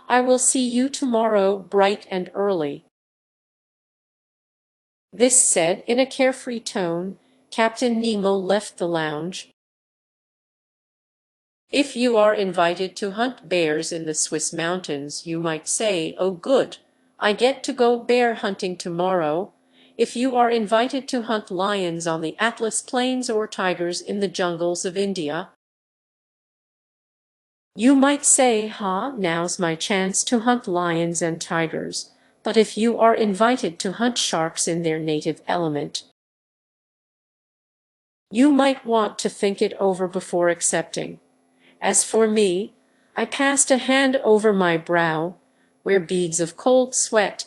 I will see you tomorrow bright and early." This said in a carefree tone, Captain Nemo left the lounge. If you are invited to hunt bears in the Swiss mountains, you might say, "Oh good, I get to go bear hunting tomorrow." If you are invited to hunt lions on the Atlas Plains or tigers in the jungles of India, you might say, now's my chance to hunt lions and tigers." But if you are invited to hunt sharks in their native element, you might want to think it over before accepting. As for me, I passed a hand over my brow, where beads of cold sweat